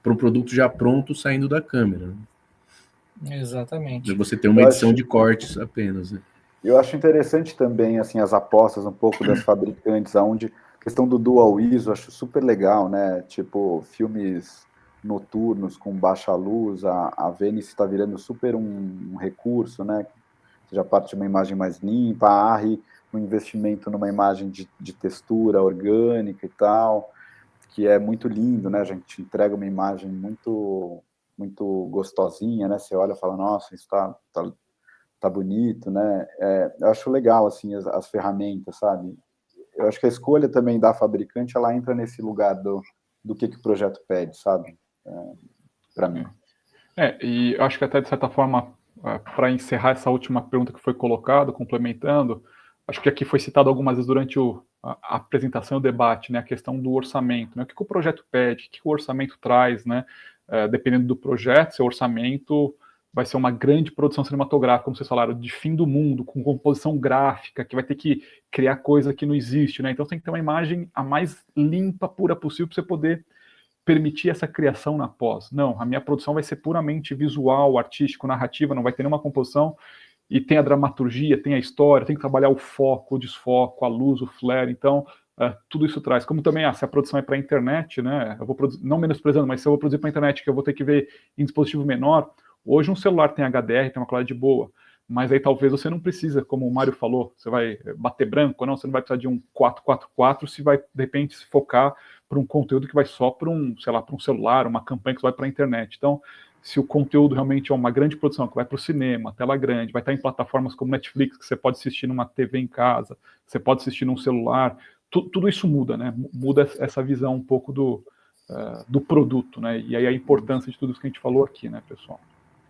o produto já pronto saindo da câmera. Exatamente. Você tem uma edição de cortes apenas, né? Eu acho interessante também, assim, as apostas um pouco das fabricantes, onde a questão do Dual ISO, eu acho super legal, né? Tipo, filmes noturnos com baixa luz, a Venice está virando super um recurso, né? Você já parte de uma imagem mais limpa, a ARRI, um investimento numa imagem de textura orgânica e tal, que é muito lindo, né? A gente entrega uma imagem muito gostosinha, né? Você olha e fala, nossa, isso tá bonito, né? Eu acho legal, assim, as ferramentas, sabe? Eu acho que a escolha também da fabricante, ela entra nesse lugar do que o projeto pede, sabe? Para mim. E eu acho que até, de certa forma, para encerrar essa última pergunta que foi colocada, complementando, acho que aqui foi citado algumas vezes durante a apresentação e o debate, né, a questão do orçamento, né, o que o projeto pede, o que o orçamento traz, né, dependendo do projeto, seu orçamento vai ser uma grande produção cinematográfica, como vocês falaram, de fim do mundo, com composição gráfica, que vai ter que criar coisa que não existe, né, então você tem que ter uma imagem a mais limpa, pura possível, para você poder permitir essa criação na pós. Não, a minha produção vai ser puramente visual, artístico, narrativa, não vai ter nenhuma composição, e tem a dramaturgia, tem a história, tem que trabalhar o foco, o desfoco, a luz, o flare, então tudo isso traz. Como também, se a produção é para a internet, né, eu vou produzir, não menosprezando, mas se eu vou produzir para a internet, que eu vou ter que ver em dispositivo menor, hoje um celular tem HDR, tem uma qualidade boa, mas aí talvez você não precisa, como o Mário falou, você vai bater branco, não, você não vai precisar de um 444, se vai, de repente, se focar para um conteúdo que vai só para um, sei lá, para um celular, uma campanha que vai para a internet. Então, se o conteúdo realmente é uma grande produção, que vai para o cinema, tela grande, vai estar em plataformas como Netflix, que você pode assistir numa TV em casa, você pode assistir num celular, tudo isso muda, né? Muda essa visão um pouco do produto, né? E aí a importância de tudo isso que a gente falou aqui, né, pessoal?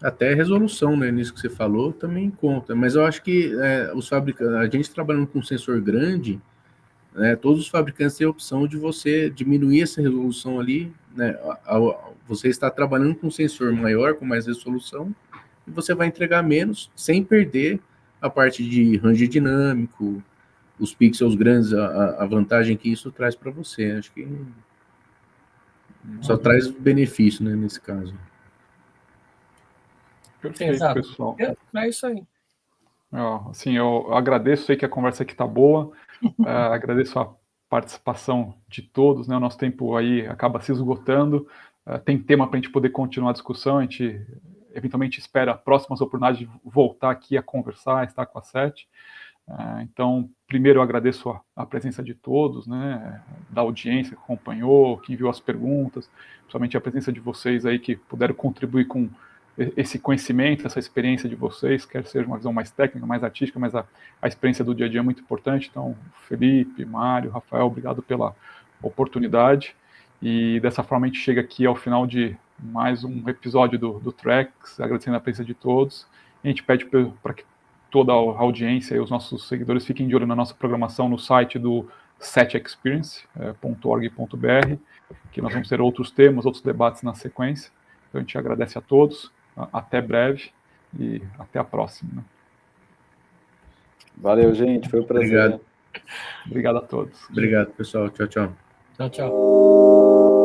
Até resolução, né, nisso que você falou, também conta. Mas eu acho que os fabricantes, a gente trabalhando com sensor grande, né, todos os fabricantes têm a opção de você diminuir essa resolução ali, né, você está trabalhando com um sensor maior, com mais resolução, e você vai entregar menos, sem perder a parte de range dinâmico, os pixels grandes, a vantagem que isso traz para você. Acho que só traz benefício, né, nesse caso. Perfeito, Exato. pessoal. É isso aí. Assim, eu agradeço, sei que a conversa aqui está boa, agradeço a participação de todos, né? O nosso tempo aí acaba se esgotando, tem tema para a gente poder continuar a discussão, a gente eventualmente espera próximas oportunidades de voltar aqui a conversar, estar com a SET. Então, primeiro eu agradeço a presença de todos, né, da audiência que acompanhou, que enviou as perguntas, principalmente a presença de vocês aí que puderam contribuir com esse conhecimento, essa experiência de vocês, quer seja uma visão mais técnica, mais artística, mas a experiência do dia a dia é muito importante. Então, Felipe, Mário, Rafael, obrigado pela oportunidade. E dessa forma a gente chega aqui ao final de mais um episódio do Tracks, agradecendo a presença de todos. E a gente pede para que toda a audiência e os nossos seguidores fiquem de olho na nossa programação no site do setexperience.org.br, que nós vamos ter outros temas, outros debates na sequência. Então a gente agradece a todos, até breve e até a próxima. Valeu, gente, foi um prazer. Obrigado. Obrigado a todos. Obrigado, pessoal. Tchau, tchau. Tchau, tchau.